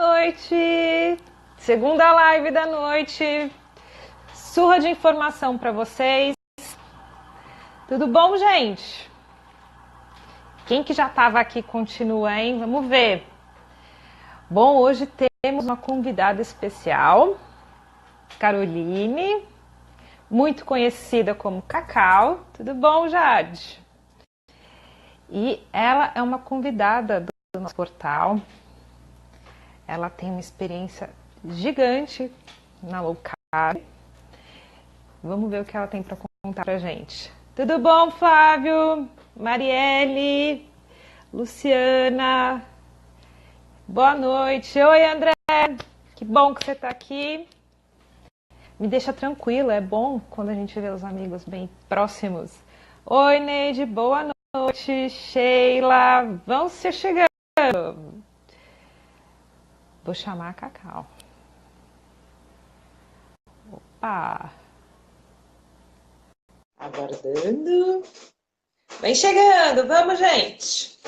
Noite, segunda live da noite, surra de informação para vocês. Tudo bom, gente? Quem que já estava aqui continua, hein? Vamos ver. Bom, hoje temos uma convidada especial, Caroline, muito conhecida como Cacau. Tudo bom, Jade? E ela é uma convidada do nosso portal. Ela tem uma experiência gigante na low carb. Vamos ver o que ela tem para contar pra gente. Tudo bom, Flávio? Marielle? Luciana? Boa noite. Oi, André. Que bom que você está aqui. Me deixa tranquila, é bom quando a gente vê os amigos bem próximos. Oi, Neide. Boa noite. Sheila. Vão se chegando. Vou chamar a Cacau. Opa! Aguardando. Vem chegando, vamos, gente!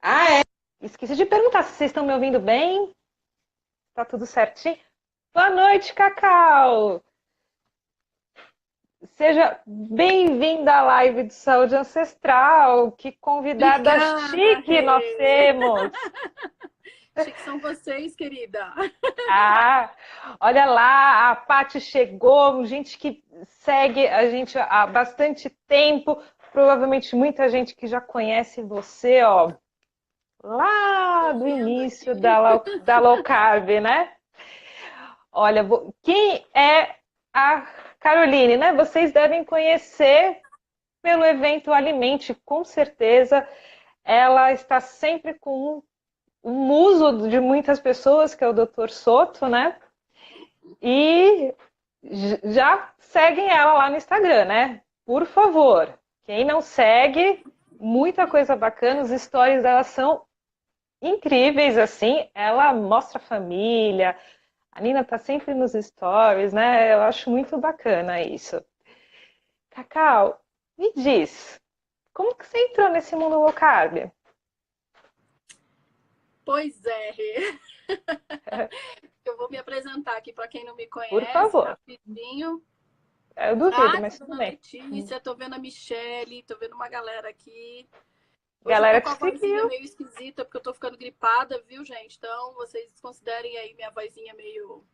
Ah, é. Esqueci de perguntar se vocês estão me ouvindo bem. Tá tudo certinho? Boa noite, Cacau! Seja bem-vinda à live de Saúde Ancestral. Que convidada chique nós temos! Chique são vocês, querida. Ah, olha lá, a Paty chegou, gente que segue a gente há bastante tempo, provavelmente muita gente que já conhece você, ó, lá do início da low carb, né? Olha, quem é a Caroline, né? Vocês devem conhecer pelo evento Alimente, com certeza. Ela está sempre com o muso de muitas pessoas, que é o Dr. Soto, né? E já seguem ela lá no Instagram, né? Por favor. Quem não segue, muita coisa bacana. Os stories dela são incríveis, assim. Ela mostra a família. A Nina tá sempre nos stories, né? Eu acho muito bacana isso. Cacau, me diz, como que você entrou nesse mundo low carb? Pois é. Eu vou me apresentar aqui para quem não me conhece. Por favor. Rapidinho. Eu duvido, mas tudo bem. Letícia, tô vendo a Michele, tô vendo uma galera aqui. Hoje galera eu tô com a que vozinha seguiu. meio esquisita, porque eu tô ficando gripada, viu, gente? Então, vocês considerem aí minha vozinha meio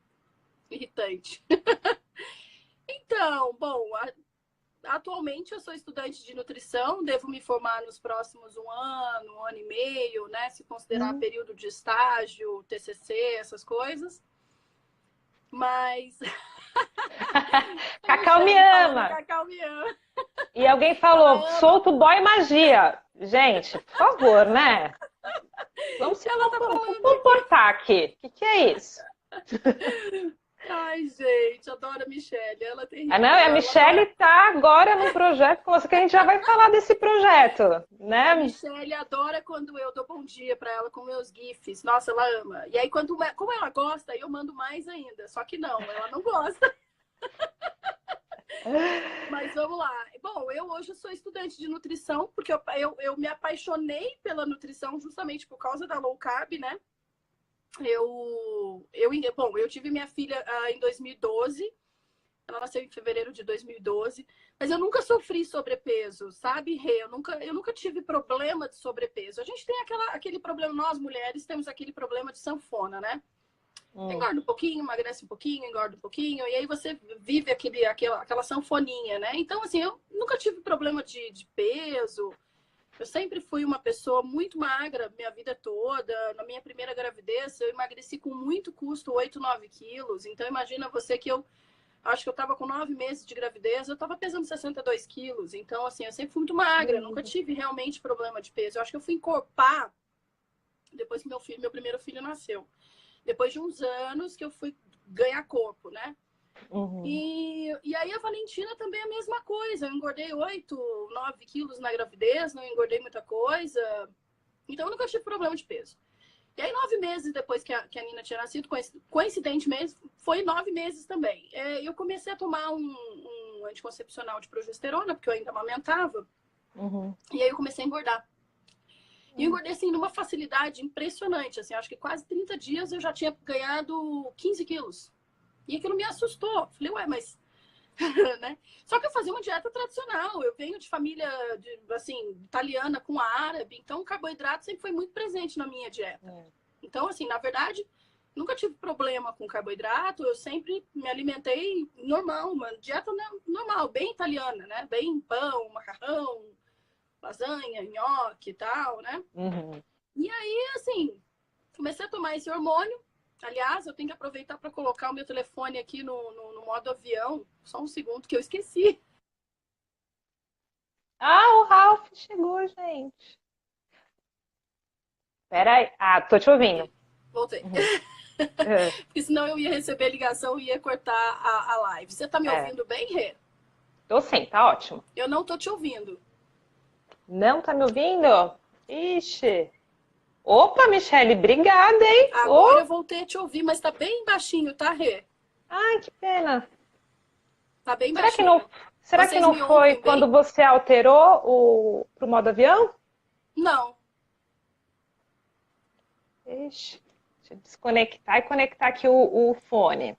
irritante. Então, bom, atualmente eu sou estudante de nutrição, devo me formar nos próximos um ano e meio, né? Se considerar período de estágio, TCC, essas coisas. Mas... Cacau me ama! Cacau me ama! E alguém falou, solta o boy magia. Gente, por favor, né? Vamos se comportar aqui. O que é isso? Ai, gente, adoro a Michelle. Ela tem. Ah, não, a Michelle está agora num projeto com você, que a gente já vai falar desse projeto, né? A Michelle adora quando eu dou bom dia para ela com meus GIFs. Nossa, ela ama. E aí, como ela gosta, eu mando mais ainda. Só que não, ela não gosta. Mas vamos lá. Bom, eu hoje sou estudante de nutrição, porque eu me apaixonei pela nutrição justamente por causa da low carb, né? Bom, eu tive minha filha em 2012. Ela nasceu em fevereiro de 2012. Mas eu nunca sofri sobrepeso, sabe, Rê? Eu nunca tive problema de sobrepeso. A gente tem aquele problema, nós mulheres temos aquele problema de sanfona, né? Engorda um pouquinho, emagrece um pouquinho, engorda um pouquinho, e aí você vive aquela sanfoninha, né? Então, assim, eu nunca tive problema de peso. Eu sempre fui uma pessoa muito magra minha vida toda. Na minha primeira gravidez, eu emagreci com muito custo 8, 9 quilos. Então, imagina você que eu acho que eu estava com 9 meses de gravidez, eu estava pesando 62 quilos. Então, assim, eu sempre fui muito magra, nunca tive realmente problema de peso. Eu acho que eu fui encorpar depois que meu primeiro filho nasceu. Depois de uns anos que eu fui ganhar corpo, né? E aí a Valentina também é a mesma coisa. Eu engordei 8, 9 quilos na gravidez, não engordei muita coisa. Então eu nunca tive problema de peso. E aí 9 meses depois que a Nina tinha nascido, coincidentemente, foi 9 meses também. Eu comecei a tomar um anticoncepcional de progesterona, porque eu ainda amamentava. E aí eu comecei a engordar. E eu engordei, assim, numa facilidade impressionante, assim, acho que quase 30 dias eu já tinha ganhado 15 quilos. E aquilo me assustou. Falei, ué, mas... né? Só que eu fazia uma dieta tradicional. Eu venho de família, assim, italiana com árabe, então o carboidrato sempre foi muito presente na minha dieta. Então, assim, na verdade, nunca tive problema com carboidrato, eu sempre me alimentei normal, uma dieta normal, bem italiana, né? Bem pão, macarrão, lasanha, nhoque e tal, né? E aí, assim, comecei a tomar esse hormônio. Aliás, eu tenho que aproveitar para colocar o meu telefone aqui no modo avião. Só um segundo que eu esqueci. Ah, o Ralph chegou, gente. Peraí. Ah, tô te ouvindo. Voltei. É. Porque senão eu ia receber ligação e ia cortar a live. Você tá me ouvindo bem, Rê? Tô sim, tá ótimo. Eu não tô te ouvindo. Não tá me ouvindo? Ixi. Opa, Michele, obrigada, hein? Agora eu voltei a te ouvir, mas tá bem baixinho, tá, Rê? Ai, que pena. Tá bem Será que baixinho. não, será que Vocês não me foi ouvem quando bem? você alterou pro modo avião? Não. Ixi, deixa eu desconectar e conectar aqui o fone.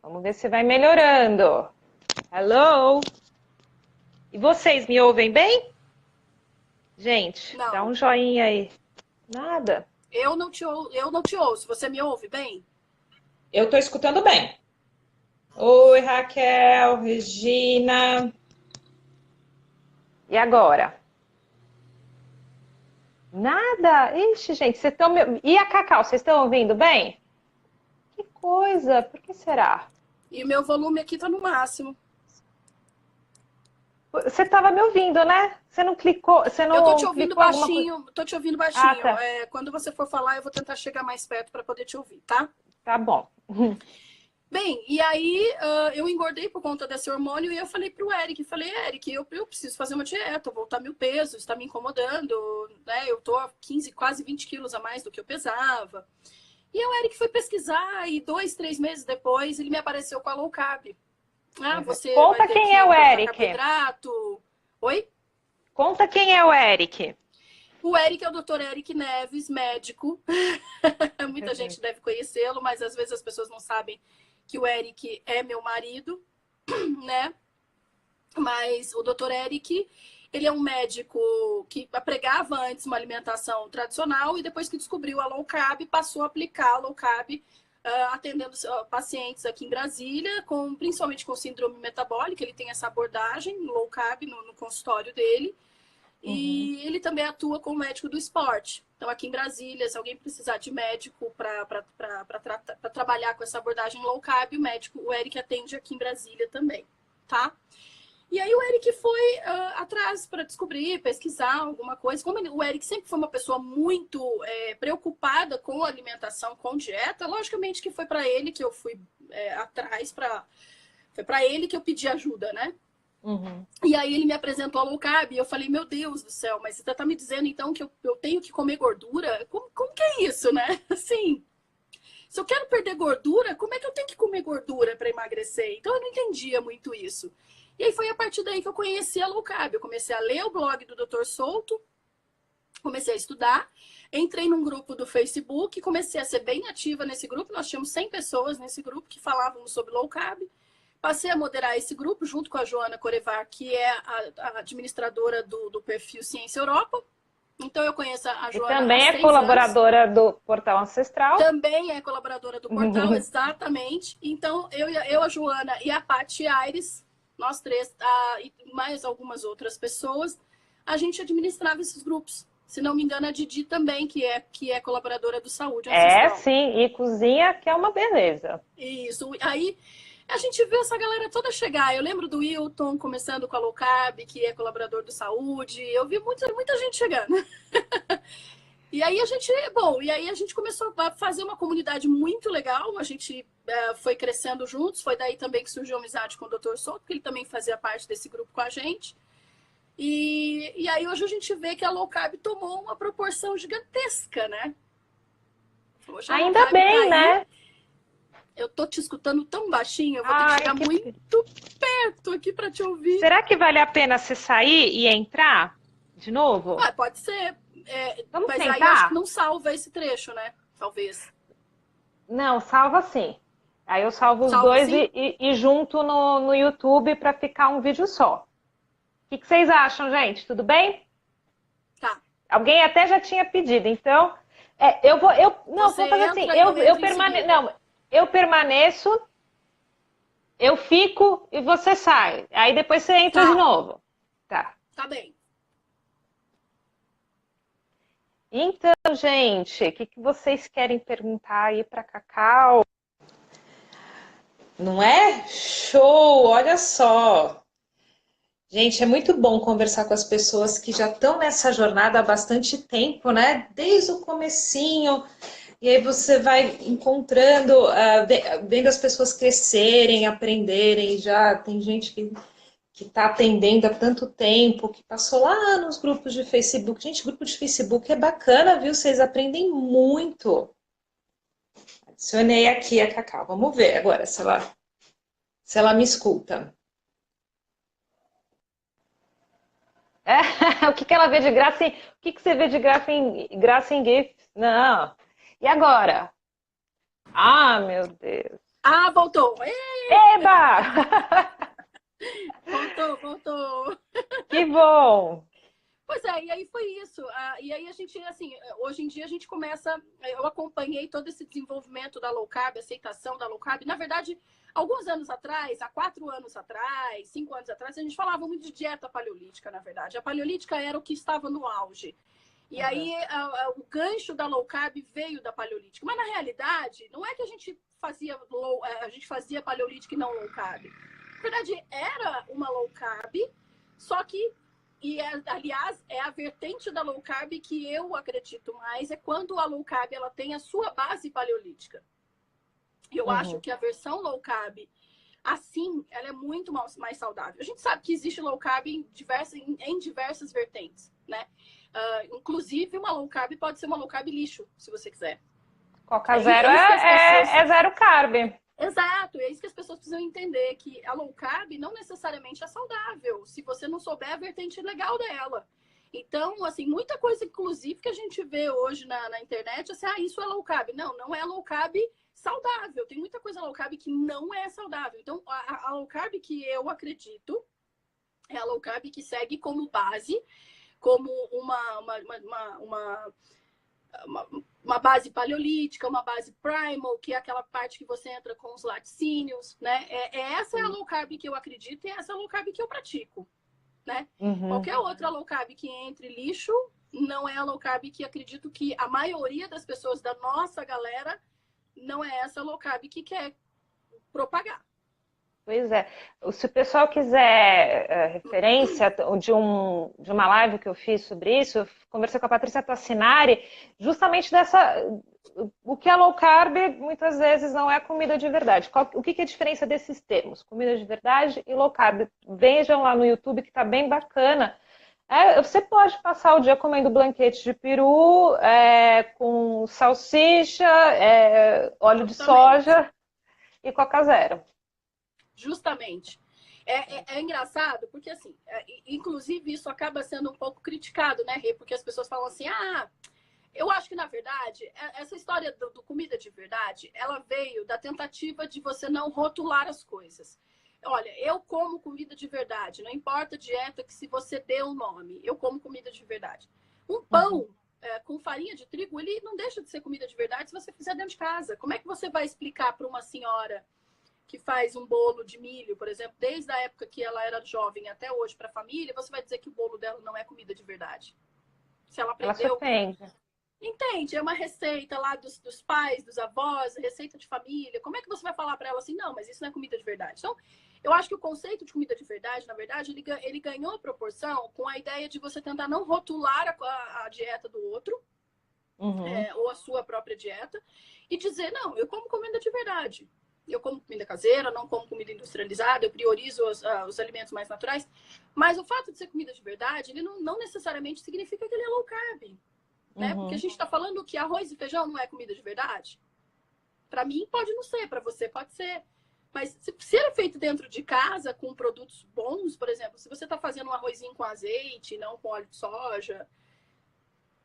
Vamos ver se vai melhorando. Hello? E vocês me ouvem bem? Gente, Não. dá um joinha aí. Nada. Eu não te ouço. Você me ouve bem? Eu tô escutando bem. Oi, Raquel, Regina. E agora? Nada? Ixi, gente, vocês estão me... E a Cacau, vocês estão ouvindo bem? Que coisa, por que será? E o meu volume aqui tá no máximo. Você estava me ouvindo, né? Você não clicou, você não Eu tô te ouvindo clicou alguma coisa? baixinho, tô te ouvindo baixinho. Ah, tá. Quando você for falar, eu vou tentar chegar mais perto para poder te ouvir, tá? Tá bom. Bem, e aí eu engordei por conta desse hormônio e eu falei pro Eric, Eric, eu preciso fazer uma dieta, voltar 1000 pesos, está me incomodando, né? Eu tô a 15, quase 20 quilos a mais do que eu pesava. E o Eric foi pesquisar e 2, 3 meses depois ele me apareceu com a low carb. Ah, você Conta vai ter quem que é o cortar Eric. carboidrato. Oi? Conta quem é o Eric. O Eric é o Dr. Eric Neves, médico. Muita gente deve conhecê-lo, mas às vezes as pessoas não sabem que o Eric é meu marido, né? Mas o Dr. Eric, ele é um médico que pregava antes uma alimentação tradicional e depois que descobriu a low carb, passou a aplicar a low carb, atendendo pacientes aqui em Brasília, principalmente com síndrome metabólica. Ele tem essa abordagem low carb no consultório dele. E ele também atua como médico do esporte. Então, aqui em Brasília, se alguém precisar de médico para trabalhar com essa abordagem low carb, o Eric atende aqui em Brasília também, tá? E aí o Eric foi atrás para descobrir, pesquisar alguma coisa. Como o Eric sempre foi uma pessoa muito preocupada com alimentação, com dieta, logicamente que foi para ele que eu fui atrás, foi para ele que eu pedi ajuda, né? E aí ele me apresentou a low carb e eu falei, meu Deus do céu, mas você tá me dizendo então que eu tenho que comer gordura? Como que é isso, né? Assim, se eu quero perder gordura, como é que eu tenho que comer gordura para emagrecer? Então eu não entendia muito isso. E aí foi a partir daí que eu conheci a low carb. Eu comecei a ler o blog do Dr. Souto, comecei a estudar, entrei num grupo do Facebook, comecei a ser bem ativa nesse grupo. Nós tínhamos 100 pessoas nesse grupo que falavam sobre low carb. Passei a moderar esse grupo junto com a Joana Corevar, que é a administradora do perfil Ciência Europa. Então eu conheço a Joana. E também é colaboradora do Portal Ancestral. Também é colaboradora do portal, exatamente. Então eu, a Joana e a Paty Aires, nós três, e mais algumas outras pessoas, a gente administrava esses grupos. Se não me engano, a Didi também, que é colaboradora do Saúde Ancestral. Sim, e cozinha, que é uma beleza. Isso. Aí a gente viu essa galera toda chegar. Eu lembro do Wilton começando com a low carb, que é colaborador do Saúde. Eu vi muita gente chegando. E aí a gente começou a fazer uma comunidade muito legal. A gente foi crescendo juntos. Foi daí também que surgiu a amizade com o Dr. Souto, porque ele também fazia parte desse grupo com a gente. E aí hoje a gente vê que a low carb tomou uma proporção gigantesca, né? Hoje ainda bem, né? Eu tô te escutando tão baixinho, eu vou ter que chegar muito perto aqui para te ouvir. Será que vale a pena você sair e entrar? De novo? Ah, pode ser. Vamos Mas tentar? aí eu acho que não salva esse trecho, né? Talvez. Não, salva sim. Aí eu salvo os Salva dois sim? e junto no YouTube para ficar um vídeo só. O que vocês acham, gente? Tudo bem? Tá. Alguém até já tinha pedido, então não, Você vou fazer assim, entra e eu entro em seguida. eu permaneço, eu fico e você sai. Aí depois você entra de Tá, novo. Tá. tá bem. Então, gente, o que vocês querem perguntar aí para Cacau? Não é? Show! Olha só. Gente, é muito bom conversar com as pessoas que já estão nessa jornada há bastante tempo, né? Desde o comecinho. E aí você vai encontrando, vendo as pessoas crescerem, aprenderem. Já tem gente que está atendendo há tanto tempo, que passou lá nos grupos de Facebook. Gente, grupo de Facebook é bacana, viu? Vocês aprendem muito. Adicionei aqui a Cacau. Vamos ver agora se ela me escuta. É, o que ela vê de graça em, o que você vê de graça em GIF? Não. E agora? Ah, meu Deus. Ah, voltou. Eba! Voltou. Que bom. Pois é, e aí foi isso. E aí a gente, assim, hoje em dia a gente começa. Eu acompanhei todo esse desenvolvimento da low carb, aceitação da low carb. Na verdade, alguns anos atrás, há 4 anos atrás, 5 anos atrás, a gente falava muito de dieta paleolítica, na verdade. A paleolítica era o que estava no auge. E aí o gancho da low carb veio da paleolítica. Mas na realidade, não é que a gente fazia paleolítica e não low carb. Na verdade, era uma low carb, só que aliás, é a vertente da low carb que eu acredito mais, é quando a low carb ela tem a sua base paleolítica. Eu acho que a versão low carb, assim, ela é muito mais saudável. A gente sabe que existe low carb em diversas vertentes, né? Inclusive, uma low carb pode ser uma low carb lixo, se você quiser. Coca Zero é zero carb. Exato, é isso que as pessoas precisam entender, que a low carb não necessariamente é saudável, se você não souber a vertente legal dela. Então, assim, muita coisa, inclusive, que a gente vê hoje na internet, assim, isso é low carb. Não, não é low carb saudável. Tem muita coisa low carb que não é saudável. Então, a low carb que eu acredito é a low carb que segue como base, como uma base paleolítica, uma base primal, que é aquela parte que você entra com os laticínios, né? Essa é a low carb que eu acredito e essa é a low carb que eu pratico, né? Qualquer outra low carb que entre lixo não é a low carb que acredito que a maioria das pessoas da nossa galera não é essa low carb que quer propagar. Pois é. Se o pessoal quiser referência de uma live que eu fiz sobre isso, eu conversei com a Patrícia Tassinari, justamente o que é low carb muitas vezes não é comida de verdade. O que é a diferença desses termos? Comida de verdade e low carb. Vejam lá no YouTube que está bem bacana. Você pode passar o dia comendo blanquete de peru, com salsicha, óleo de soja e Coca Zero. Justamente. É engraçado, porque assim, inclusive isso acaba sendo um pouco criticado, né, Rê? Porque as pessoas falam assim, eu acho que, na verdade, essa história do comida de verdade, ela veio da tentativa de você não rotular as coisas. Olha, eu como comida de verdade, não importa a dieta que se você dê o nome, eu como comida de verdade. Um pão com farinha de trigo, ele não deixa de ser comida de verdade se você fizer dentro de casa. Como é que você vai explicar para uma senhora que faz um bolo de milho, por exemplo, desde a época que ela era jovem até hoje para a família, você vai dizer que o bolo dela não é comida de verdade? Se ela aprendeu... Ela se ofende. Entende? É uma receita lá dos pais, dos avós, receita de família. Como é que você vai falar para ela assim, não, mas isso não é comida de verdade? Então, eu acho que o conceito de comida de verdade, na verdade, ele ganhou proporção com a ideia de você tentar não rotular a dieta do outro, ou a sua própria dieta, e dizer, não, eu como comida de verdade. Eu como comida caseira, não como comida industrializada, eu priorizo os alimentos mais naturais. Mas o fato de ser comida de verdade, ele não necessariamente significa que ele é low carb. Né? Porque a gente está falando que arroz e feijão não é comida de verdade. Para mim, pode não ser. Para você, pode ser. Mas se ele é feito dentro de casa, com produtos bons, por exemplo, se você está fazendo um arrozinho com azeite, não com óleo de soja,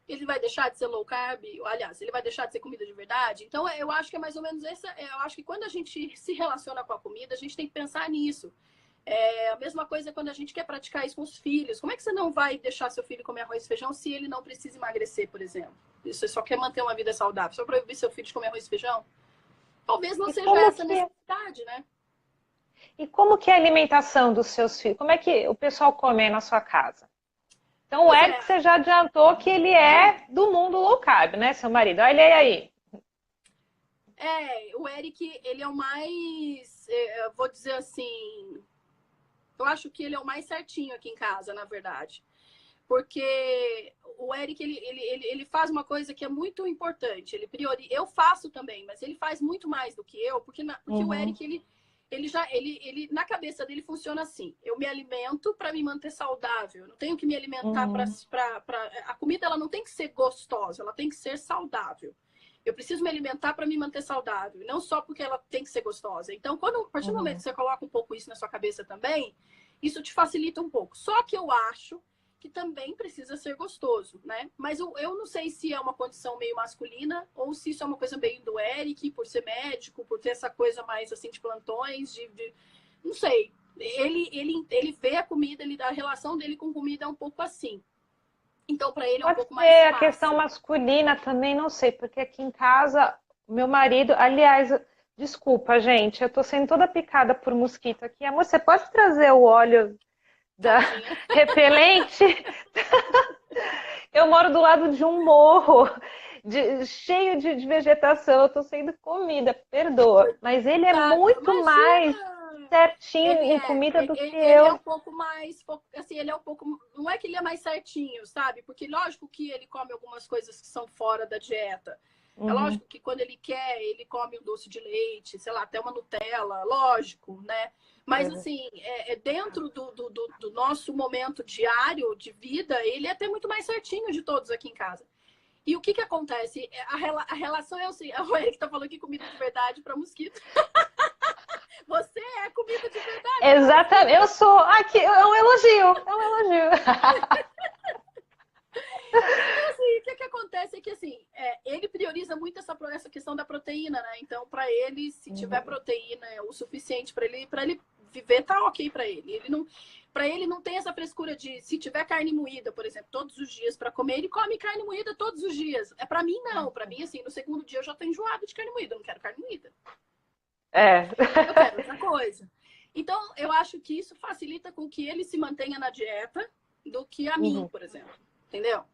ele vai deixar de ser low carb? Aliás, ele vai deixar de ser comida de verdade? Então, eu acho que é mais ou menos essa. Eu acho que quando a gente se relaciona com a comida, a gente tem que pensar nisso. É a mesma coisa quando a gente quer praticar isso com os filhos. Como é que você não vai deixar seu filho comer arroz e feijão se ele não precisa emagrecer, por exemplo? Você só quer manter uma vida saudável. Só proibir seu filho de comer arroz e feijão? Talvez não seja essa a necessidade, né? E como que é a alimentação dos seus filhos? Como é que o pessoal come aí na sua casa? Então, o Eric, você já adiantou que ele é do mundo low carb, né, seu marido? Olha ele aí. O Eric, ele é o mais, vou dizer assim, eu acho que ele é o mais certinho aqui em casa, na verdade. Porque o Eric, ele faz uma coisa que é muito importante. Eu faço também, mas ele faz muito mais do que eu, porque o Eric, ele na cabeça dele funciona assim: eu me alimento para me manter saudável, eu não tenho que me alimentar a comida, ela não tem que ser gostosa, ela tem que ser saudável. Eu preciso me alimentar para me manter saudável, não só porque ela tem que ser gostosa. Então, a partir do momento que você coloca um pouco isso na sua cabeça também, isso te facilita um pouco. Só que eu acho que também precisa ser gostoso, né? Mas eu não sei se é uma condição meio masculina ou se isso é uma coisa meio do Eric, por ser médico, por ter essa coisa mais assim de plantões, não sei. Ele vê a comida, a relação dele com comida é um pouco assim. Então, para ele é um pouco mais fácil. Pode ser a questão masculina também, não sei, porque aqui em casa, meu marido, aliás, desculpa, gente, eu tô sendo toda picada por mosquito aqui. Amor, você pode trazer o óleo da repelente? Eu moro do lado de um morro cheio de vegetação, eu tô sendo comida, perdoa. Mas ele é muito mais certinho em comida do que eu. Ele é um pouco mais, assim, ele é um pouco, não é que ele é mais certinho, sabe? Porque lógico que ele come algumas coisas que são fora da dieta. É lógico que quando ele quer, ele come um doce de leite, sei lá, até uma Nutella, lógico, né? Mas, assim, dentro do nosso momento diário de vida, ele é até muito mais certinho de todos aqui em casa. E o que acontece? A relação é assim, o Eric tá falando que comida de verdade para mosquito. Você é comida de verdade. Exatamente, eu sou. Aqui, é um elogio, é um elogio. Então, assim, o que acontece é que, assim, ele prioriza muito essa questão da proteína, né? Então, para ele, se tiver proteína o suficiente para ele viver, tá ok para ele. Para ele não tem essa frescura de, se tiver carne moída, por exemplo, todos os dias para comer, ele come carne moída todos os dias. Para mim, não. Para mim, assim, no segundo dia eu já tô enjoada de carne moída. Eu não quero carne moída. Eu quero outra coisa. Então, eu acho que isso facilita com que ele se mantenha na dieta do que a mim, por exemplo. Entendeu?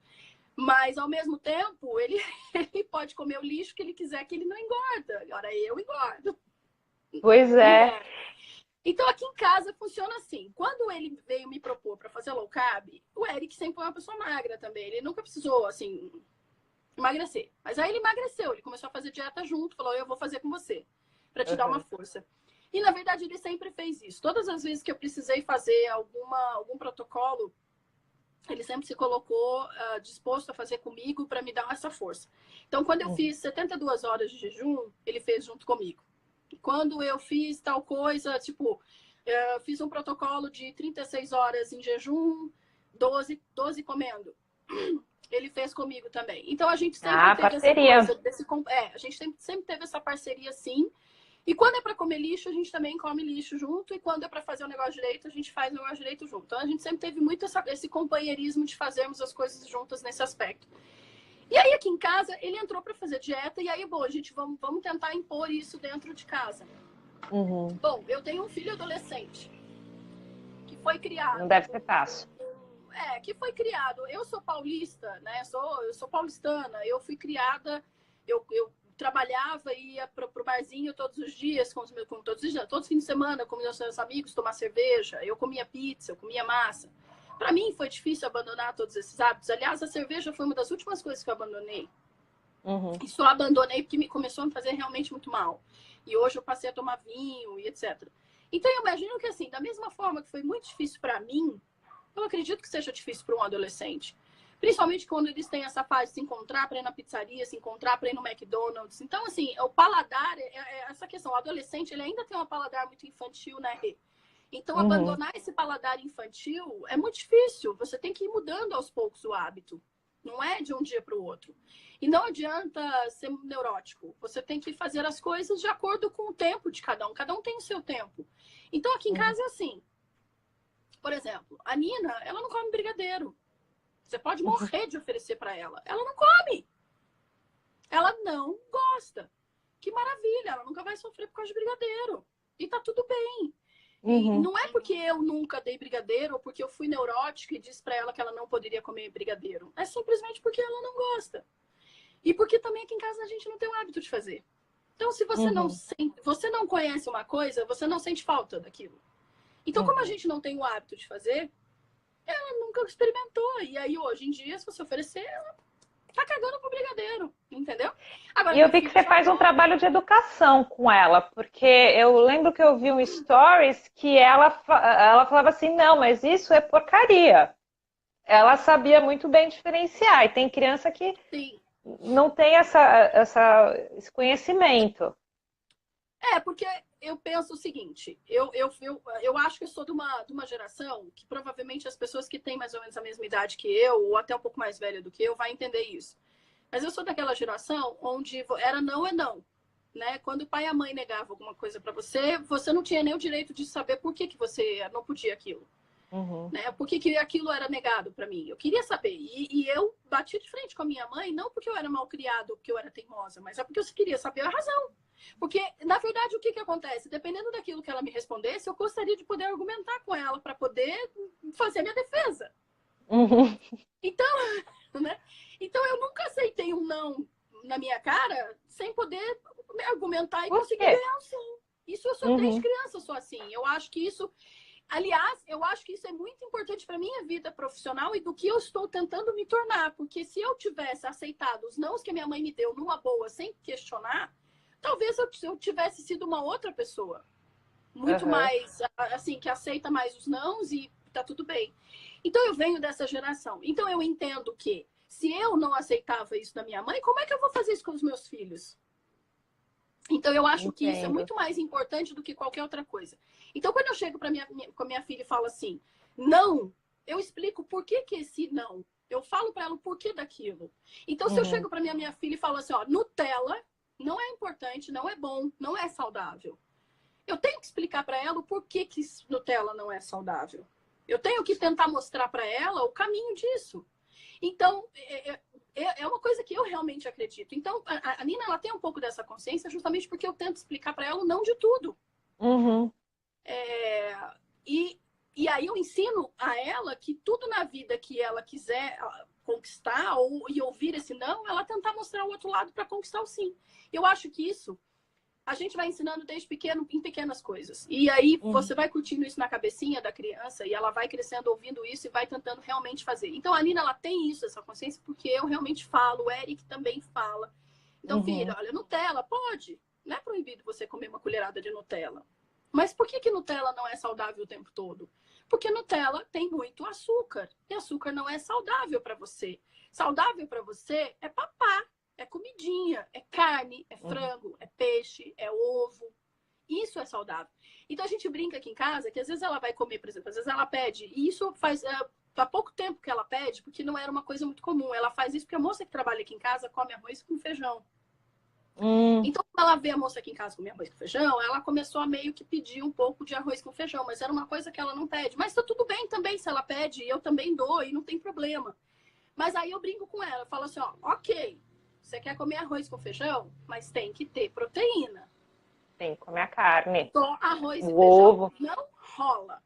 Mas, ao mesmo tempo, ele pode comer o lixo que ele quiser, que ele não engorda. Agora, eu engordo. Pois é. Então, aqui em casa, funciona assim. Quando ele veio me propor para fazer low carb, o Eric sempre foi uma pessoa magra também. Ele nunca precisou, assim, emagrecer. Mas aí ele emagreceu. Ele começou a fazer dieta junto. Falou, eu vou fazer com você, para te dar uma força. E, na verdade, ele sempre fez isso. Todas as vezes que eu precisei fazer algum protocolo, ele sempre se colocou disposto a fazer comigo para me dar essa força. Então, quando eu fiz 72 horas de jejum, ele fez junto comigo. Quando eu fiz tal coisa, tipo, fiz um protocolo de 36 horas em jejum, 12 comendo. Ele fez comigo também. Então, a gente sempre teve parceria. essa coisa. A gente sempre teve essa parceria, sim. E quando é para comer lixo, a gente também come lixo junto. E quando é para fazer o negócio direito, a gente faz o negócio direito junto. Então, a gente sempre teve muito esse companheirismo de fazermos as coisas juntas nesse aspecto. E aí, aqui em casa, ele entrou para fazer dieta. E aí, bom, a gente vamos tentar impor isso dentro de casa. Bom, eu tenho um filho adolescente que foi criado... Não deve ser fácil. Que foi criado... Eu sou paulista, né? Eu sou paulistana. Eu fui criada... Eu trabalhava e ia pro barzinho todos os dias, todos os fins de semana, com meus amigos, tomar cerveja. Eu comia pizza, eu comia massa. Para mim foi difícil abandonar todos esses hábitos. Aliás, a cerveja foi uma das últimas coisas que eu abandonei. E só abandonei porque começou a me fazer realmente muito mal. E hoje eu passei a tomar vinho e etc. Então eu imagino que, assim, da mesma forma que foi muito difícil para mim, eu acredito que seja difícil para um adolescente. Principalmente quando eles têm essa fase de se encontrar para ir na pizzaria, se encontrar para ir no McDonald's. Então, assim, o paladar, essa questão, o adolescente, ele ainda tem um paladar muito infantil, né, Rê? Então, Uhum. abandonar esse paladar infantil é muito difícil. Você tem que ir mudando aos poucos o hábito. Não é de um dia para o outro. E não adianta ser neurótico. Você tem que fazer as coisas de acordo com o tempo de cada um. Cada um tem o seu tempo. Então, aqui em casa é assim. Por exemplo, a Nina, ela não come brigadeiro. Você pode morrer de oferecer para ela. Ela não come. Ela não gosta. Que maravilha, ela nunca vai sofrer por causa de brigadeiro. E tá tudo bem. E Uhum. não é porque eu nunca dei brigadeiro ou porque eu fui neurótica e disse para ela que ela não poderia comer brigadeiro. É simplesmente porque ela não gosta. E porque também aqui em casa a gente não tem o hábito de fazer. Então, se você não Uhum. sente, você não conhece uma coisa, você não sente falta daquilo. Então, como a Uhum. gente não tem o hábito de fazer, ela nunca experimentou. E aí, hoje em dia, se você oferecer, ela tá cagando pro brigadeiro, entendeu? Agora, E eu minha vi que filha você já faz um come. trabalho de educação com ela, porque eu lembro que eu vi um stories que ela falava assim, não, mas isso é porcaria. Ela sabia muito bem diferenciar, e tem criança que Sim. não tem esse conhecimento. Porque eu penso o seguinte, eu acho que eu sou de uma geração que provavelmente as pessoas que têm mais ou menos a mesma idade que eu, ou até um pouco mais velha do que eu, vai entender isso. Mas eu sou daquela geração onde era não é não. Né? Quando o pai e a mãe negavam alguma coisa para você, você não tinha nem o direito de saber por que você não podia aquilo. Uhum. Né? Por que aquilo era negado para mim? Eu queria saber. E eu bati de frente com a minha mãe, não porque eu era mal criado, porque eu era teimosa, mas é porque eu queria saber a razão. Porque, na verdade, o que acontece? Dependendo daquilo que ela me respondesse, eu gostaria de poder argumentar com ela para poder fazer a minha defesa. Uhum. Então, né? Então, eu nunca aceitei um não na minha cara sem poder argumentar e Por conseguir quê? ganhar o sim. Isso eu sou desde Uhum. criança, eu sou assim. Eu acho que isso, aliás, eu acho que isso é muito importante para minha vida profissional e do que eu estou tentando me tornar, porque se eu tivesse aceitado os nãos que a minha mãe me deu numa boa, sem questionar, talvez eu tivesse sido uma outra pessoa, muito Uhum. mais assim, que aceita mais os nãos e tá tudo bem. Então eu venho dessa geração. Então eu entendo que se eu não aceitava isso da minha mãe, como é que eu vou fazer isso com os meus filhos? Então, eu acho que isso é Entendo. muito mais importante do que qualquer outra coisa. Então, quando eu chego com a minha filha e falo assim, não, eu explico por que esse não. Eu falo para ela o porquê daquilo. Então, se eu Uhum. chego para minha filha e falo assim, ó, Nutella não é importante, não é bom, não é saudável. Eu tenho que explicar para ela o porquê que Nutella não é saudável. Eu tenho que tentar mostrar para ela o caminho disso. Então, é uma coisa que eu realmente acredito. Então, a Nina, ela tem um pouco dessa consciência justamente porque eu tento explicar para ela o não de tudo. Uhum. É, e, e aí eu ensino a ela que tudo na vida que ela quiser conquistar e ouvir esse não, ela tentar mostrar o outro lado para conquistar o sim. Eu acho que isso a gente vai ensinando desde pequeno em pequenas coisas. E aí Uhum. você vai curtindo isso na cabecinha da criança e ela vai crescendo ouvindo isso e vai tentando realmente fazer. Então a Nina, ela tem isso, essa consciência, porque eu realmente falo, o Eric também fala. Então, filha, Uhum. olha, Nutella, pode. Não é proibido você comer uma colherada de Nutella. Mas por que Nutella não é saudável o tempo todo? Porque Nutella tem muito açúcar. E açúcar não é saudável para você. Saudável para você é papá, é comidinha, é carne, é Uhum. frango, é peixe, é ovo. Isso é saudável. Então a gente brinca aqui em casa que às vezes ela vai comer, por exemplo, às vezes ela pede, e isso faz há pouco tempo que ela pede, porque não era uma coisa muito comum. Ela faz isso porque a moça que trabalha aqui em casa come arroz com feijão. Uhum. Então, quando ela vê a moça aqui em casa comer arroz com feijão, ela começou a meio que pedir um pouco de arroz com feijão, mas era uma coisa que ela não pede. Mas tá tudo bem também se ela pede, eu também dou e não tem problema. Mas aí eu brinco com ela, eu falo assim, ó, ok, você quer comer arroz com feijão, mas tem que ter proteína. Tem que comer a carne. Só arroz e O feijão ovo. não rola.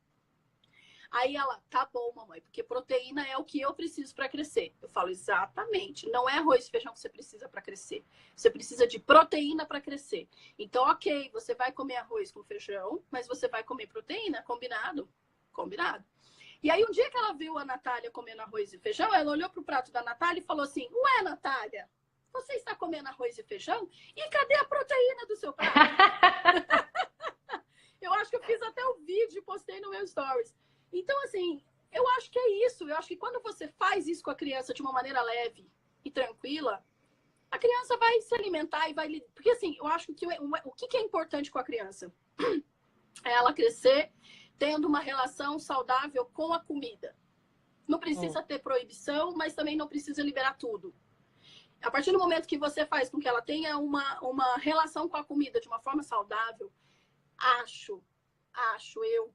Aí ela, tá bom, mamãe, porque proteína é o que eu preciso para crescer. Eu falo, exatamente. Não é arroz e feijão que você precisa para crescer. Você precisa de proteína para crescer. Então, ok, você vai comer arroz com feijão, mas você vai comer proteína, combinado? Combinado. E aí, um dia que ela viu a Natália comendo arroz e feijão, ela olhou pro prato da Natália e falou assim: ué, Natália, você está comendo arroz e feijão? E cadê a proteína do seu prato? Eu acho que eu fiz até o vídeo e postei no meu stories. Então, assim, eu acho que é isso. Eu acho que quando você faz isso com a criança de uma maneira leve e tranquila, a criança vai se alimentar e vai... Porque, assim, eu acho que o que é importante com a criança? É ela crescer tendo uma relação saudável com a comida. Não precisa ter proibição, mas também não precisa liberar tudo. A partir do momento que você faz com que ela tenha uma relação com a comida de uma forma saudável, acho eu,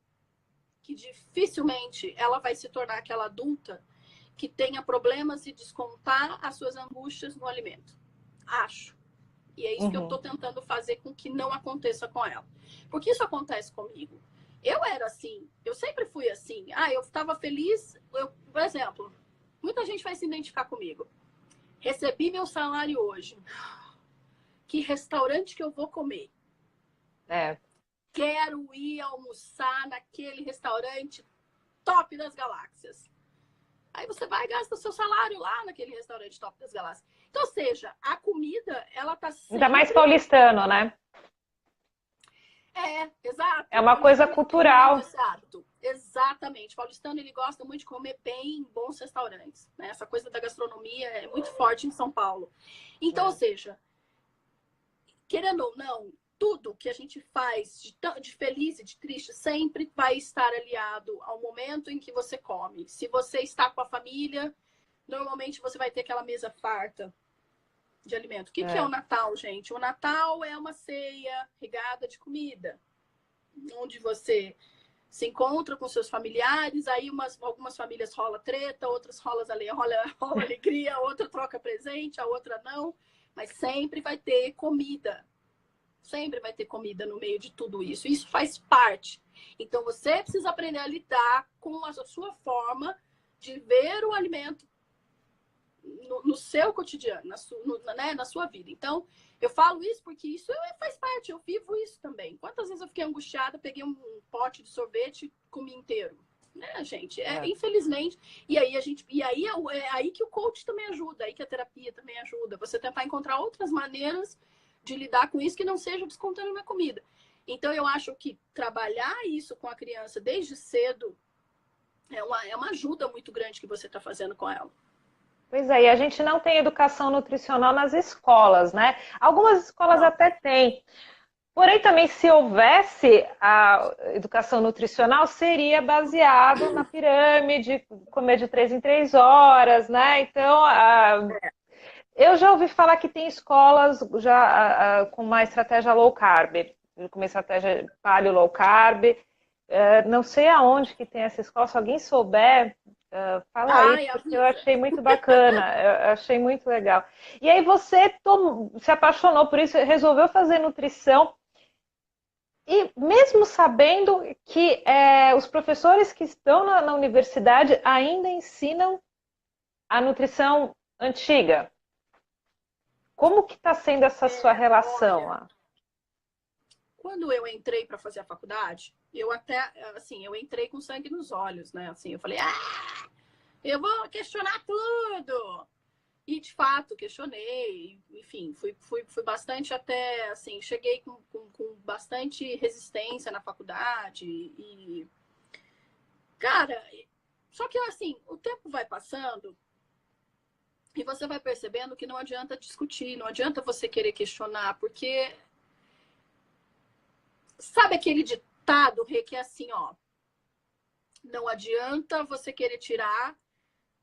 que dificilmente ela vai se tornar aquela adulta que tenha problemas de descontar as suas angústias no alimento. Acho. E é isso que eu estou tentando fazer com que não aconteça com ela. Porque isso acontece comigo. Eu era assim, eu sempre fui assim. Eu estava feliz, por exemplo, muita gente vai se identificar comigo. Recebi meu salário hoje. Que restaurante que eu vou comer? Quero ir almoçar naquele restaurante top das galáxias. Aí você vai e gasta o seu salário lá naquele restaurante top das galáxias. Então, ou seja, a comida, ela tá sempre... Ainda mais paulistano, né? Exato. É uma coisa cultural. Exato. Exatamente. O paulistano, ele gosta muito de comer bem em bons restaurantes, né? Essa coisa da gastronomia é muito forte em São Paulo. Então, ou seja, querendo ou não, tudo que a gente faz de feliz e de triste sempre vai estar aliado ao momento em que você come. Se você está com a família, normalmente você vai ter aquela mesa farta de alimento. O que é o Natal, gente? O Natal é uma ceia regada de comida, onde você se encontra com seus familiares, aí algumas famílias rola treta, outras rola alegria, a outra troca presente, a outra não, mas sempre vai ter comida. Sempre vai ter comida no meio de tudo isso. Isso faz parte. Então, você precisa aprender a lidar com a sua forma de ver o alimento no seu cotidiano, na sua vida. Então, eu falo isso porque isso faz parte. Eu vivo isso também. Quantas vezes eu fiquei angustiada, peguei um pote de sorvete e comi inteiro? Né, gente? Infelizmente. E aí é aí que o coach também ajuda, aí que a terapia também ajuda. Você tentar encontrar outras maneiras de lidar com isso que não seja descontando na comida. Então, eu acho que trabalhar isso com a criança desde cedo é uma ajuda muito grande que você está fazendo com ela. Pois é, e a gente não tem educação nutricional nas escolas, né? Algumas escolas até têm. Porém, também, se houvesse a educação nutricional, seria baseado na pirâmide, comer de 3 em 3 horas, né? Então, eu já ouvi falar que tem escolas já com uma estratégia low carb, com uma estratégia paleo low carb. Não sei aonde que tem essa escola, se alguém souber, fala aí, porque eu achei muito bacana, eu achei muito legal. E aí você se apaixonou por isso, resolveu fazer nutrição, e mesmo sabendo que os professores que estão na universidade ainda ensinam a nutrição antiga. Como que está sendo essa sua relação lá? Quando eu entrei para fazer a faculdade, eu entrei com sangue nos olhos, né? Assim, eu falei, eu vou questionar tudo. E, de fato, questionei. Enfim, fui bastante até, assim, cheguei com bastante resistência na faculdade. E, cara, só que, assim, o tempo vai passando e você vai percebendo que não adianta discutir, não adianta você querer questionar, porque... Sabe aquele ditado, Rê, que é assim, ó. Não adianta você querer tirar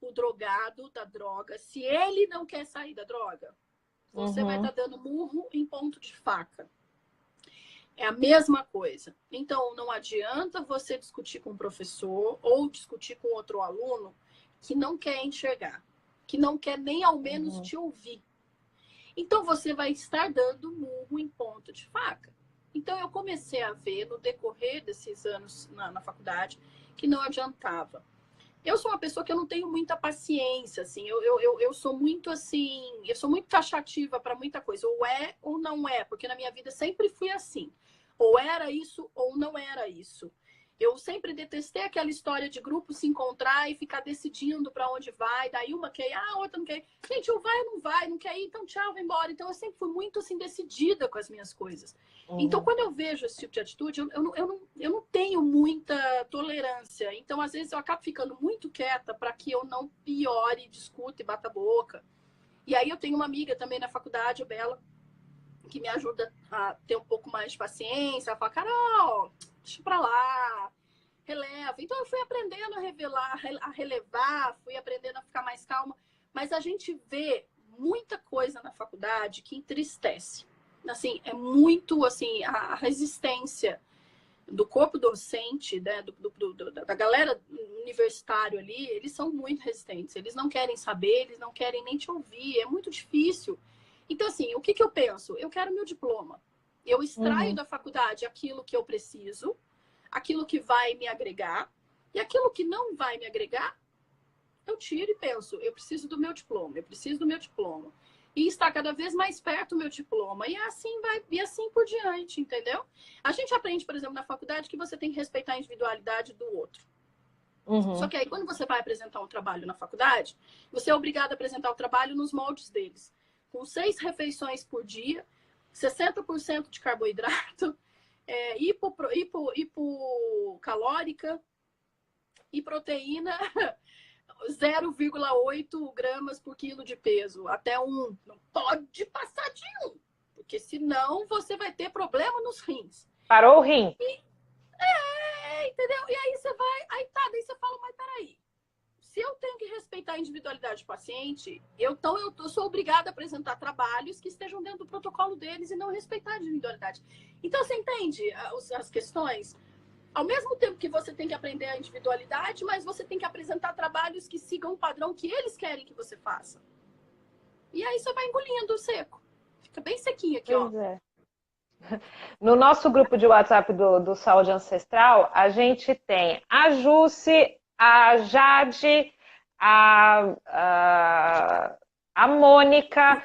o drogado da droga se ele não quer sair da droga. Você vai estar dando murro em ponto de faca. É a mesma coisa. Então, não adianta você discutir com o professor ou discutir com outro aluno que não quer enxergar, que não quer nem ao menos te ouvir. Então, você vai estar dando murro em ponto de faca. Então, eu comecei a ver, no decorrer desses anos na faculdade, que não adiantava. Eu sou uma pessoa que eu não tenho muita paciência, assim. Eu sou muito, assim... Eu sou muito taxativa para muita coisa. Ou é ou não é. Porque na minha vida sempre fui assim. Ou era isso ou não era isso. Eu sempre detestei aquela história de grupo se encontrar e ficar decidindo para onde vai. Daí uma quer ir, a outra não quer ir. Gente, ou vai ou não vai, não quer ir, então tchau, vai embora. Então eu sempre fui muito assim decidida com as minhas coisas. Então quando eu vejo esse tipo de atitude, eu não tenho muita tolerância. Então às vezes eu acabo ficando muito quieta para que eu não piore, discuta e bata a boca. E aí eu tenho uma amiga também na faculdade, a Bela, que me ajuda a ter um pouco mais de paciência. Ela fala, Carol, deixa pra lá, releva. Então eu fui aprendendo a relevar, fui aprendendo a ficar mais calma. Mas a gente vê muita coisa na faculdade que entristece. Assim, é muito assim, a resistência do corpo docente, né, da galera universitária ali, eles são muito resistentes. Eles não querem saber, eles não querem nem te ouvir. É muito difícil. Então, assim, o que eu penso? Eu quero meu diploma. Eu extraio da faculdade aquilo que eu preciso, aquilo que vai me agregar, e aquilo que não vai me agregar, eu tiro e penso, eu preciso do meu diploma, eu preciso do meu diploma. E está cada vez mais perto do meu diploma. E assim vai, e assim por diante, entendeu? A gente aprende, por exemplo, na faculdade, que você tem que respeitar a individualidade do outro. Só que aí, quando você vai apresentar um trabalho na faculdade, você é obrigado a apresentar o trabalho nos moldes deles. Com 6 refeições por dia, 60% de carboidrato, hipocalórica e proteína 0,8 gramas por quilo de peso. Até 1. Não pode passar de 1, porque senão você vai ter problema nos rins. Parou o rim. Entendeu? E aí você vai, daí você fala, mas peraí. Se eu tenho que respeitar a individualidade do paciente, eu sou obrigada a apresentar trabalhos que estejam dentro do protocolo deles e não respeitar a individualidade. Então, você entende as questões? Ao mesmo tempo que você tem que aprender a individualidade, mas você tem que apresentar trabalhos que sigam o padrão que eles querem que você faça. E aí você vai engolindo seco. Fica bem sequinho aqui, pois é. No nosso grupo de WhatsApp do Saúde Ancestral, a gente tem a Jusce, a Jade, a Mônica,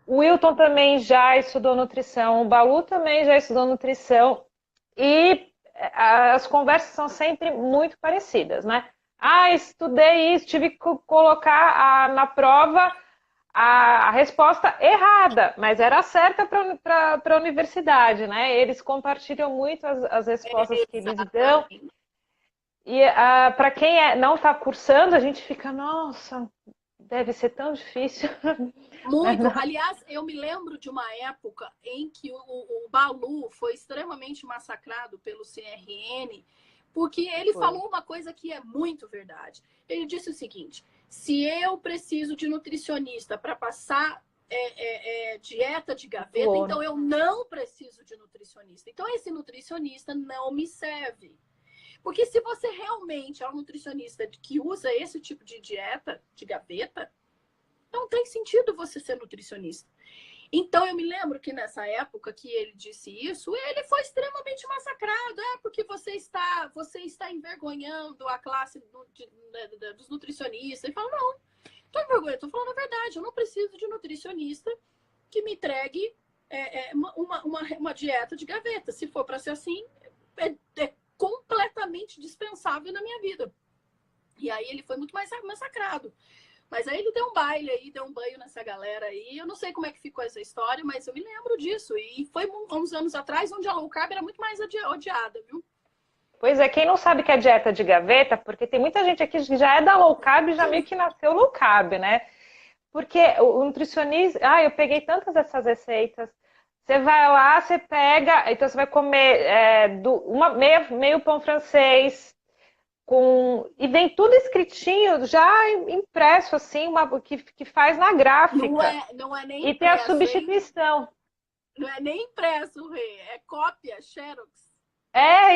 o Wilton também já estudou nutrição, o Balu também já estudou nutrição, e as conversas são sempre muito parecidas, né? Estudei isso, tive que colocar na prova a resposta errada, mas era certa para a universidade, né? Eles compartilham muito as respostas que eles dão. E para quem não está cursando, a gente fica, nossa, deve ser tão difícil. Muito. Aliás, eu me lembro de uma época em que o Balu foi extremamente massacrado pelo CRN, porque ele falou uma coisa que é muito verdade. Ele disse o seguinte: se eu preciso de nutricionista para passar dieta de gaveta, então eu não preciso de nutricionista. Então esse nutricionista não me serve. Porque se você realmente é um nutricionista que usa esse tipo de dieta de gaveta, não tem sentido você ser nutricionista. Então, eu me lembro que nessa época que ele disse isso, ele foi extremamente massacrado. Porque você está envergonhando a classe dos nutricionistas. Ele fala, não, estou envergonhando, estou falando a verdade. Eu não preciso de nutricionista que me entregue uma dieta de gaveta. Se for para ser assim, é completamente dispensável na minha vida. E aí ele foi muito mais massacrado. Mas aí ele deu um baile aí, deu um banho nessa galera aí. Eu não sei como é que ficou essa história, mas eu me lembro disso. E foi uns anos atrás, onde a low carb era muito mais odiada, viu? Pois é, quem não sabe que é dieta de gaveta, porque tem muita gente aqui que já é da low carb, já meio que nasceu low carb, né? Porque o nutricionista... eu peguei tantas dessas receitas. Você vai lá, você pega... Então, você vai comer meio pão francês, e vem tudo escritinho, já impresso, assim, que faz na gráfica. Não é nem impresso. E tem a substituição. Hein? Não é nem impresso, Rê. É cópia, xerox.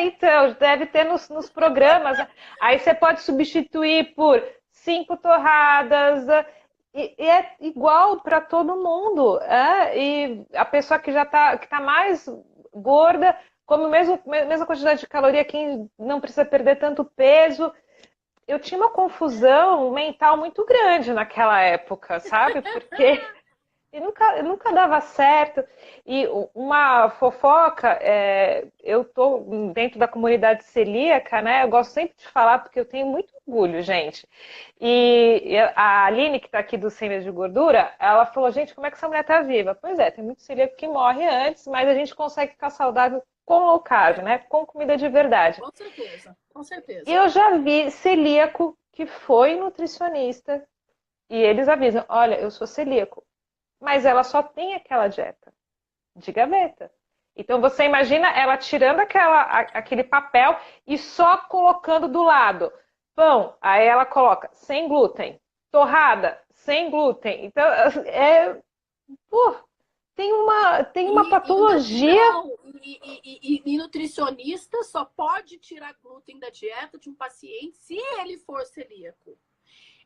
Então, deve ter nos programas. Aí você pode substituir por 5 torradas, e é igual para todo mundo. E a pessoa que tá mais gorda come a mesma quantidade de caloria, quem não precisa perder tanto peso. Eu tinha uma confusão mental muito grande naquela época, sabe? Porque E nunca dava certo. E uma fofoca, eu tô dentro da comunidade celíaca, né? Eu gosto sempre de falar porque eu tenho muito orgulho, gente. E a Aline, que está aqui do Sem Medo de Gordura, ela falou, gente, como é que essa mulher está viva? Pois é, tem muito celíaco que morre antes, mas a gente consegue ficar saudável com low carb, né? Com comida de verdade. Com certeza, com E certeza. eu já vi celíaco que foi nutricionista e eles avisam, olha, eu sou celíaco, mas ela só tem aquela dieta de gaveta. Então você imagina ela tirando aquele papel e só colocando do lado pão. Aí ela coloca sem glúten, torrada sem glúten. Então pô, tem uma patologia. Não, e nutricionista só pode tirar glúten da dieta de um paciente se ele for celíaco.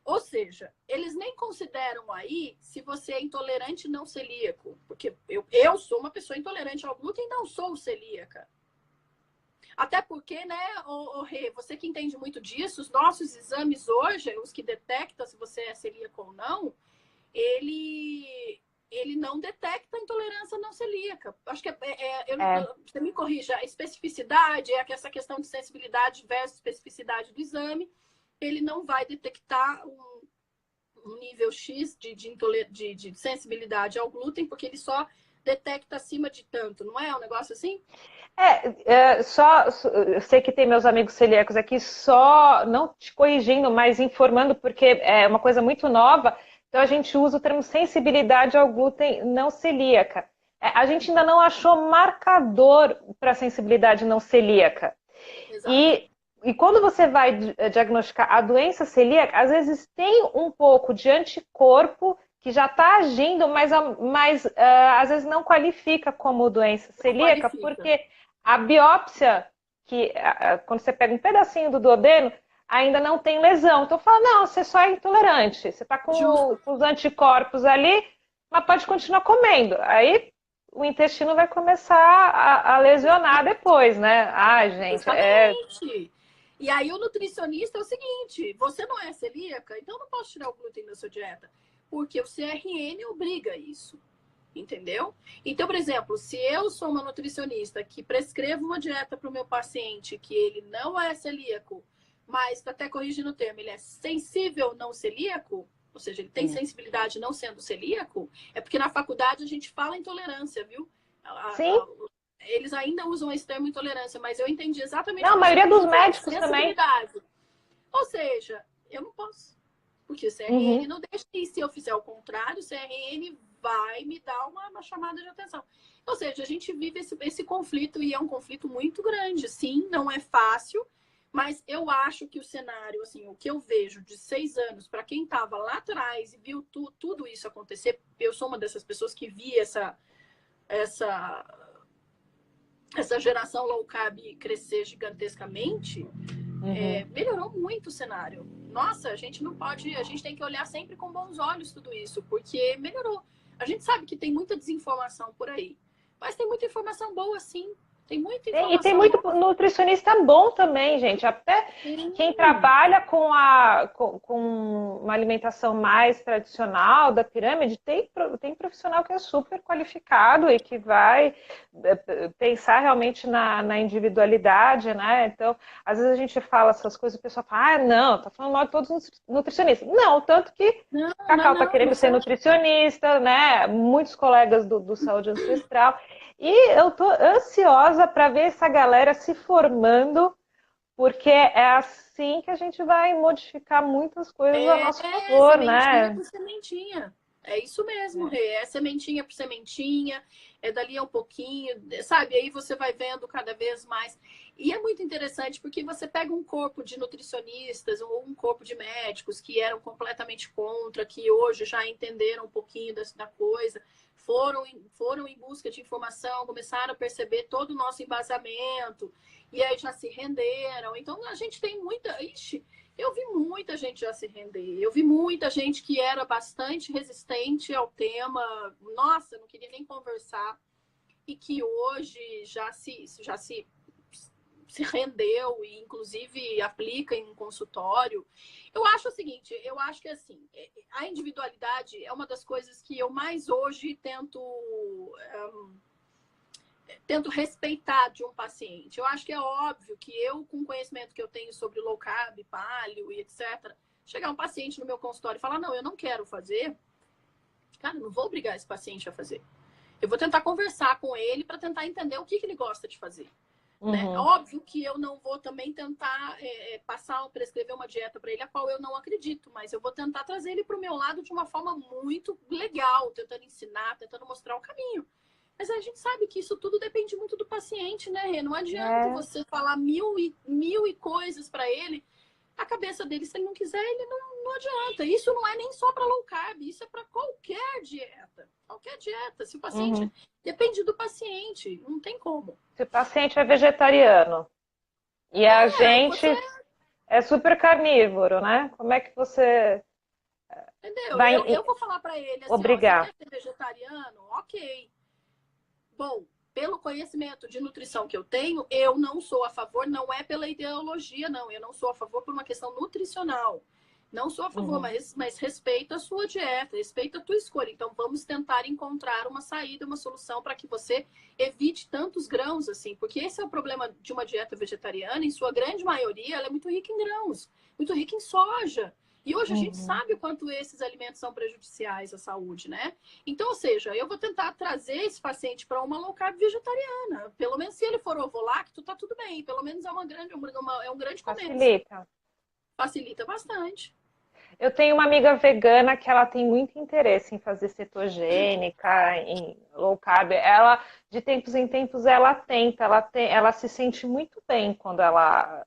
Ou seja, eles nem consideram aí se você é intolerante ou não celíaco. Porque eu sou uma pessoa intolerante ao glúten e não sou celíaca. Até porque, né, Rê, você que entende muito disso, os nossos exames hoje, os que detectam se você é celíaco ou não, ele não detecta intolerância não celíaca. Acho que você me corrija, a especificidade é essa questão de sensibilidade versus especificidade do exame. Ele não vai detectar um nível X de sensibilidade ao glúten, porque ele só detecta acima de tanto, não é um negócio assim? Eu sei que tem meus amigos celíacos aqui, só não te corrigindo, mas informando, porque é uma coisa muito nova, então a gente usa o termo sensibilidade ao glúten não celíaca. A gente ainda não achou marcador para sensibilidade não celíaca. Exato. E quando você vai diagnosticar a doença celíaca, às vezes tem um pouco de anticorpo que já está agindo, mas às vezes não qualifica como doença Não celíaca, qualifica. porque a biópsia, quando você pega um pedacinho do duodeno, ainda não tem lesão. Então fala, não, você só é intolerante, você está com Justo. os anticorpos ali, mas pode continuar comendo. Aí o intestino vai começar a lesionar depois, né? Ai, gente, Exatamente. E aí o nutricionista é o seguinte, você não é celíaca, então eu não posso tirar o glúten da sua dieta, porque o CRN obriga isso. Entendeu? Então, por exemplo, se eu sou uma nutricionista que prescrevo uma dieta para o meu paciente que ele não é celíaco, mas até corrigindo o termo, ele é sensível não celíaco, ou seja, ele tem sensibilidade não sendo celíaco, é porque na faculdade a gente fala intolerância, viu? sim. Eles ainda usam esse termo intolerância, mas eu entendi exatamente Não, o a que você maioria quis dos dizer, é médicos também. sensibilidade. Ou seja, eu não posso. Porque o CRN Uhum. não deixa. E se eu fizer o contrário, o CRN vai me dar uma chamada de atenção. Ou seja, a gente vive esse conflito e é um conflito muito grande. Sim, não é fácil, mas eu acho que o cenário, assim, o que eu vejo de 6 anos, para quem estava lá atrás e viu tudo isso acontecer, eu sou uma dessas pessoas que vi essa, essa geração low carb crescer gigantescamente. Melhorou muito o cenário. Nossa, a gente não pode, a gente tem que olhar sempre com bons olhos tudo isso, porque melhorou. A gente sabe que tem muita desinformação por aí, mas tem muita informação boa sim. Tem muita E tem informação muito boa. nutricionista bom também, gente. Até quem Sim. trabalha com uma alimentação mais tradicional da pirâmide, tem profissional que é super qualificado e que vai pensar realmente na individualidade, né? Então, às vezes a gente fala essas coisas e o pessoal fala, ah, não, tá falando mal de todos os nutricionistas. Não, tanto que Não, Cacau está não, querendo ser nutricionista, né? Muitos colegas do Saúde Ancestral. E eu tô ansiosa para ver essa galera se formando, porque é assim que a gente vai modificar muitas coisas a nosso favor, sementinha né? por sementinha. É isso mesmo, Rê. É sementinha por sementinha, é dali a um pouquinho, sabe? Aí você vai vendo cada vez mais. E é muito interessante porque você pega um corpo de nutricionistas ou um corpo de médicos que eram completamente contra, que hoje já entenderam um pouquinho da coisa, foram em busca de informação, começaram a perceber todo o nosso embasamento, e aí já se renderam. Então a gente tem muita. Ixi, eu vi muita gente já se render. Eu vi muita gente que era bastante resistente ao tema. Nossa, não queria nem conversar. E que hoje já se se rendeu e, inclusive, aplica em um consultório. Eu acho o seguinte, eu acho que, assim, a individualidade é uma das coisas que eu mais hoje tento respeitar de um paciente. Eu acho que é óbvio que eu, com o conhecimento que eu tenho sobre low carb, paleo e etc., chegar um paciente no meu consultório e falar, não, eu não quero fazer, cara, não vou obrigar esse paciente a fazer. Eu vou tentar conversar com ele para tentar entender o que ele gosta de fazer. Né? Óbvio que eu não vou também tentar prescrever uma dieta para ele a qual eu não acredito, mas eu vou tentar trazer ele para o meu lado de uma forma muito legal, tentando ensinar, tentando mostrar o caminho. Mas a gente sabe que isso tudo depende muito do paciente, né, Rê? Não adianta você falar mil e coisas para ele. A cabeça dele, se ele não quiser, ele não adianta. Isso não é nem só para low carb, isso é para qualquer dieta. Qualquer dieta. Se o paciente... Depende do paciente, não tem como. Se o paciente é vegetariano e a gente é super carnívoro, né? Como é que você... Entendeu? Eu vou falar para ele assim, obrigar. Você quer ser vegetariano? Ok. Bom, pelo conhecimento de nutrição que eu tenho, eu não sou a favor, não é pela ideologia, não. Eu não sou a favor por uma questão nutricional. Não sou a favor, mas respeito a sua dieta, respeito a tua escolha. Então, vamos tentar encontrar uma saída, uma solução para que você evite tantos grãos, assim. Porque esse é o problema de uma dieta vegetariana. Em sua grande maioria, ela é muito rica em grãos, muito rica em soja. E hoje a gente sabe o quanto esses alimentos são prejudiciais à saúde, né? Então, ou seja, eu vou tentar trazer esse paciente para uma low carb vegetariana. Pelo menos se ele for ovo-lacto, tá tudo bem. Pelo menos é um grande começo. Facilita. Facilita bastante. Eu tenho uma amiga vegana que ela tem muito interesse em fazer cetogênica, em low carb. Ela, de tempos em tempos, ela tenta, ela se sente muito bem quando ela...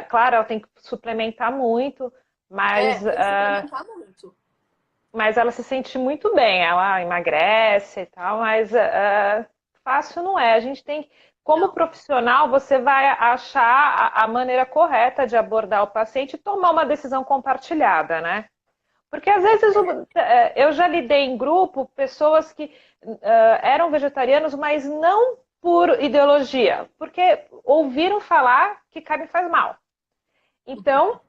claro, ela tem que suplementar muito, mas, mas ela se sente muito bem, ela emagrece e tal, mas fácil não é. A gente tem, como profissional, você vai achar a maneira correta de abordar o paciente e tomar uma decisão compartilhada, né? Porque às vezes eu já lidei em grupo pessoas que eram vegetarianos, mas não por ideologia, porque ouviram falar que carne faz mal. Então,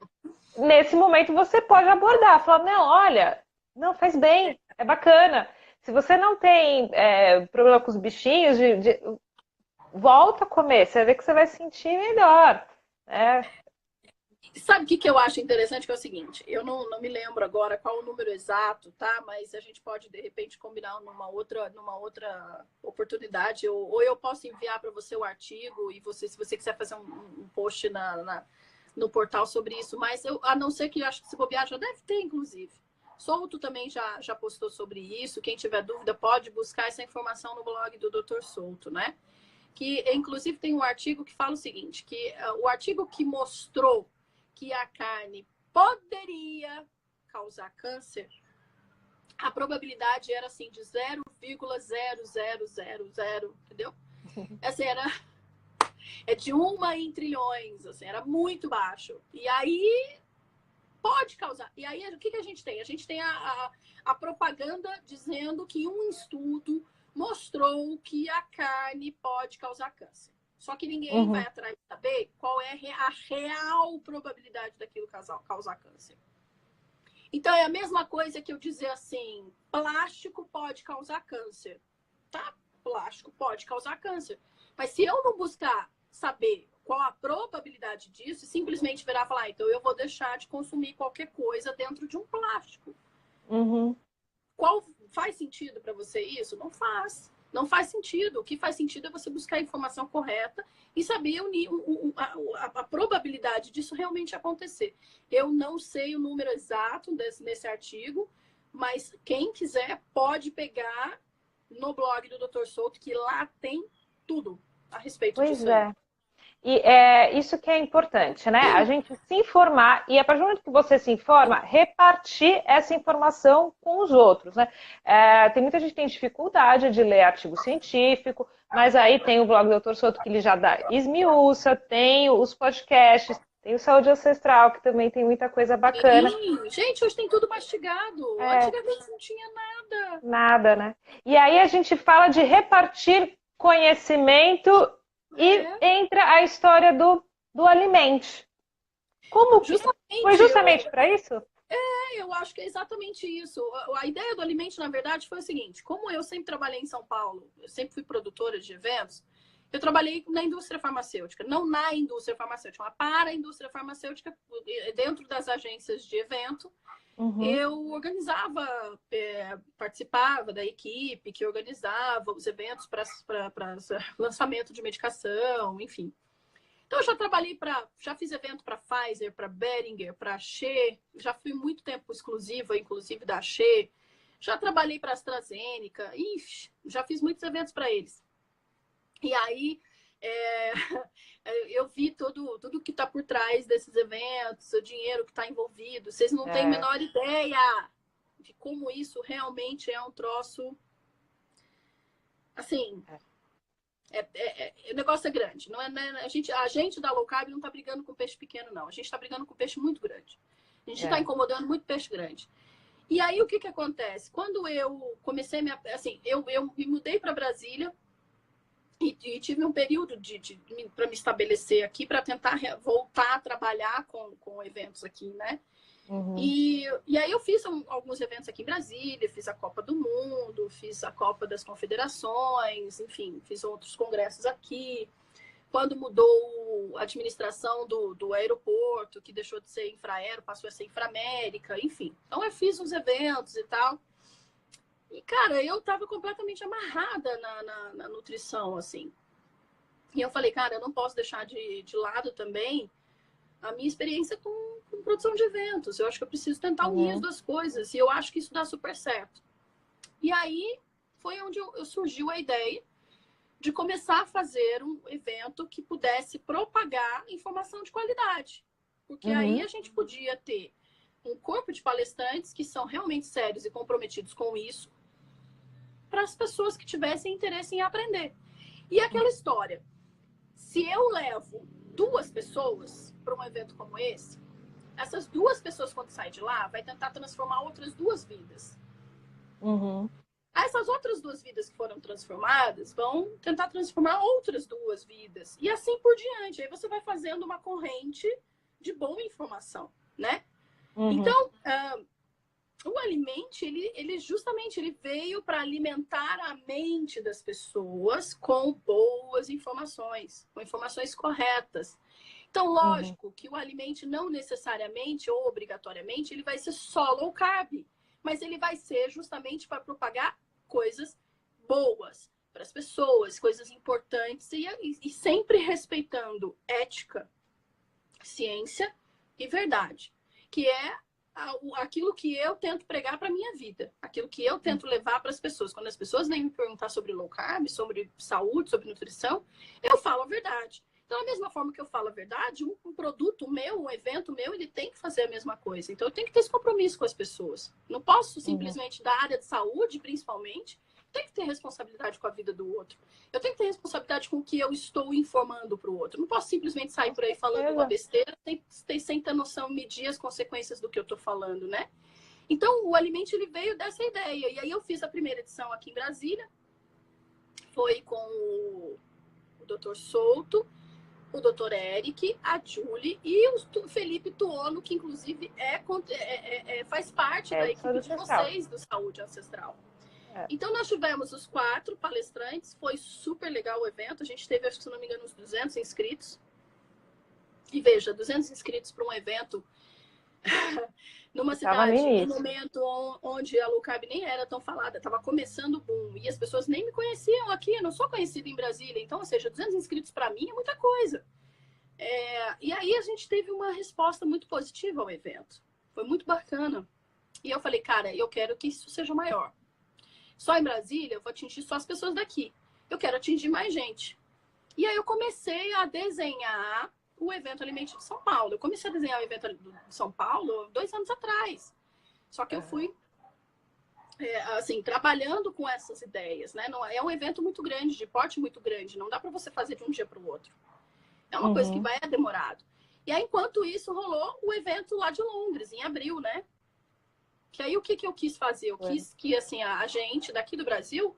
nesse momento você pode abordar, falar, não, olha, não faz bem, é bacana. Se você não tem problema com os bichinhos, volta a comer, você vai ver que você vai se sentir melhor. Sabe o que eu acho interessante? Que é o seguinte, eu não me lembro agora qual o número exato, tá? Mas a gente pode, de repente, combinar numa outra oportunidade, ou eu posso enviar para você o artigo, e se você quiser fazer um post no portal sobre isso, mas a não ser que eu acho que se bobear já deve ter, inclusive. Souto também já postou sobre isso. Quem tiver dúvida pode buscar essa informação no blog do Dr. Souto, né? Que, inclusive, tem um artigo que fala o seguinte, que o artigo que mostrou que a carne poderia causar câncer, a probabilidade era, assim, de 0,0000, entendeu? Essa é de 1 em trilhões, assim, era muito baixo. E aí pode causar. E aí o que a gente tem? A gente tem a propaganda dizendo que um estudo mostrou que a carne pode causar câncer. Só que ninguém vai atrás de saber qual é a real probabilidade daquilo causar câncer. Então é a mesma coisa que eu dizer assim, plástico pode causar câncer. Tá? Plástico pode causar câncer. Mas se eu não buscar saber qual a probabilidade disso, simplesmente virar e falar, então eu vou deixar de consumir qualquer coisa dentro de um plástico. Faz sentido para você isso? Não faz. Não faz sentido. O que faz sentido é você buscar a informação correta e saber a probabilidade disso realmente acontecer. Eu não sei o número exato nesse artigo, mas quem quiser pode pegar no blog do Dr. Souto, que lá tem tudo a respeito disso. E é isso que é importante, né? A gente se informar e, a partir do momento que você se informa, repartir essa informação com os outros, né? Tem muita gente que tem dificuldade de ler artigo científico, mas aí tem o blog do Dr. Souto que ele já dá esmiuça, tem os podcasts, tem o Saúde Ancestral, que também tem muita coisa bacana. Sim. Gente, hoje tem tudo mastigado. Antigamente não tinha nada. Nada, né? E aí a gente fala de repartir conhecimento E entra a história do Alimente. Como que foi justamente para isso? Eu acho que é exatamente isso. A ideia do Alimente, na verdade, foi o seguinte: como eu sempre trabalhei em São Paulo, eu sempre fui produtora de eventos, eu trabalhei na indústria farmacêutica, não na indústria farmacêutica, mas para a indústria farmacêutica, dentro das agências de evento. Eu organizava, participava da equipe que organizava os eventos para lançamento de medicação, enfim. Então, eu já trabalhei já fiz evento para Pfizer, para Boehringer, para She, já fui muito tempo exclusiva, inclusive da She. Já trabalhei para AstraZeneca, já fiz muitos eventos para eles. E aí, eu vi tudo que está por trás desses eventos, o dinheiro que está envolvido. Vocês não têm a menor ideia de como isso realmente é um troço, assim... o negócio é grande. Não é, a gente da low carb não está brigando com peixe pequeno, não. A gente está brigando com peixe muito grande. A gente está incomodando muito peixe grande. E aí, o que acontece? Quando eu comecei, eu me mudei para Brasília e tive um período para me estabelecer aqui, para tentar voltar a trabalhar com eventos aqui, né? E aí eu fiz alguns eventos aqui em Brasília, fiz a Copa do Mundo, fiz a Copa das Confederações, enfim, fiz outros congressos aqui. Quando mudou a administração do aeroporto, que deixou de ser Infraero, passou a ser Inframérica, enfim. Então eu fiz uns eventos e tal. E, cara, eu tava completamente amarrada na nutrição, assim. E eu falei, cara, eu não posso deixar de lado também a minha experiência com produção de eventos. Eu acho que eu preciso tentar unir as duas coisas. E eu acho que isso dá super certo. E aí foi onde surgiu a ideia de começar a fazer um evento que pudesse propagar informação de qualidade. Porque aí a gente podia ter um corpo de palestrantes que são realmente sérios e comprometidos com isso, para as pessoas que tivessem interesse em aprender. E aquela história, se eu levo 2 pessoas para um evento como esse, essas 2 pessoas, quando saem de lá, vai tentar transformar outras 2 vidas. Essas outras 2 vidas que foram transformadas vão tentar transformar outras 2 vidas. E assim por diante. Aí você vai fazendo uma corrente de boa informação, né? Então, o Alimente, ele justamente veio para alimentar a mente das pessoas com boas informações, com informações corretas. Então, lógico que o Alimente não necessariamente ou obrigatoriamente ele vai ser só low carb, mas ele vai ser justamente para propagar coisas boas para as pessoas, coisas importantes e sempre respeitando ética, ciência e verdade, que é aquilo que eu tento pregar para minha vida, aquilo que eu tento levar para as pessoas. Quando as pessoas vêm me perguntar sobre low carb, sobre saúde, sobre nutrição, eu falo a verdade. Então, da mesma forma que eu falo a verdade, um produto meu, um evento meu, ele tem que fazer a mesma coisa. Então, eu tenho que ter esse compromisso com as pessoas. Não posso simplesmente, da área de saúde, principalmente, tem que ter responsabilidade com a vida do outro. Eu tenho que ter responsabilidade com o que eu estou informando para o outro. Não posso simplesmente sair por aí falando uma besteira sem ter noção, medir as consequências do que eu estou falando, né? Então, o Alimente, ele veio dessa ideia. E aí, eu fiz a primeira edição aqui em Brasília. Foi com o Dr. Souto, o Dr. Eric, a Julie e o Felipe Tuono, que inclusive faz parte da equipe de vocês do Saúde Ancestral. Então, nós tivemos os 4 palestrantes, foi super legal o evento, a gente teve, acho que se não me engano, uns 200 inscritos. E veja, 200 inscritos para um evento numa cidade, num momento onde a low carb nem era tão falada, estava começando o boom, e as pessoas nem me conheciam aqui, eu não sou conhecida em Brasília, então, ou seja, 200 inscritos para mim é muita coisa. E aí a gente teve uma resposta muito positiva ao evento, foi muito bacana. E eu falei, cara, eu quero que isso seja maior. Só em Brasília eu vou atingir só as pessoas daqui, eu quero atingir mais gente. E aí eu comecei a desenhar o evento Alimente de São Paulo. Eu comecei a desenhar o evento de São Paulo 2 anos atrás. Só que eu fui, assim, trabalhando com essas ideias, né? Não, é um evento muito grande, de porte muito grande. Não dá para você fazer de um dia para o outro. É uma coisa que vai demorado. E aí, enquanto isso, rolou o evento lá de Londres, em abril, né? Que aí, o que eu quis fazer? Eu quis que, assim, a gente daqui do Brasil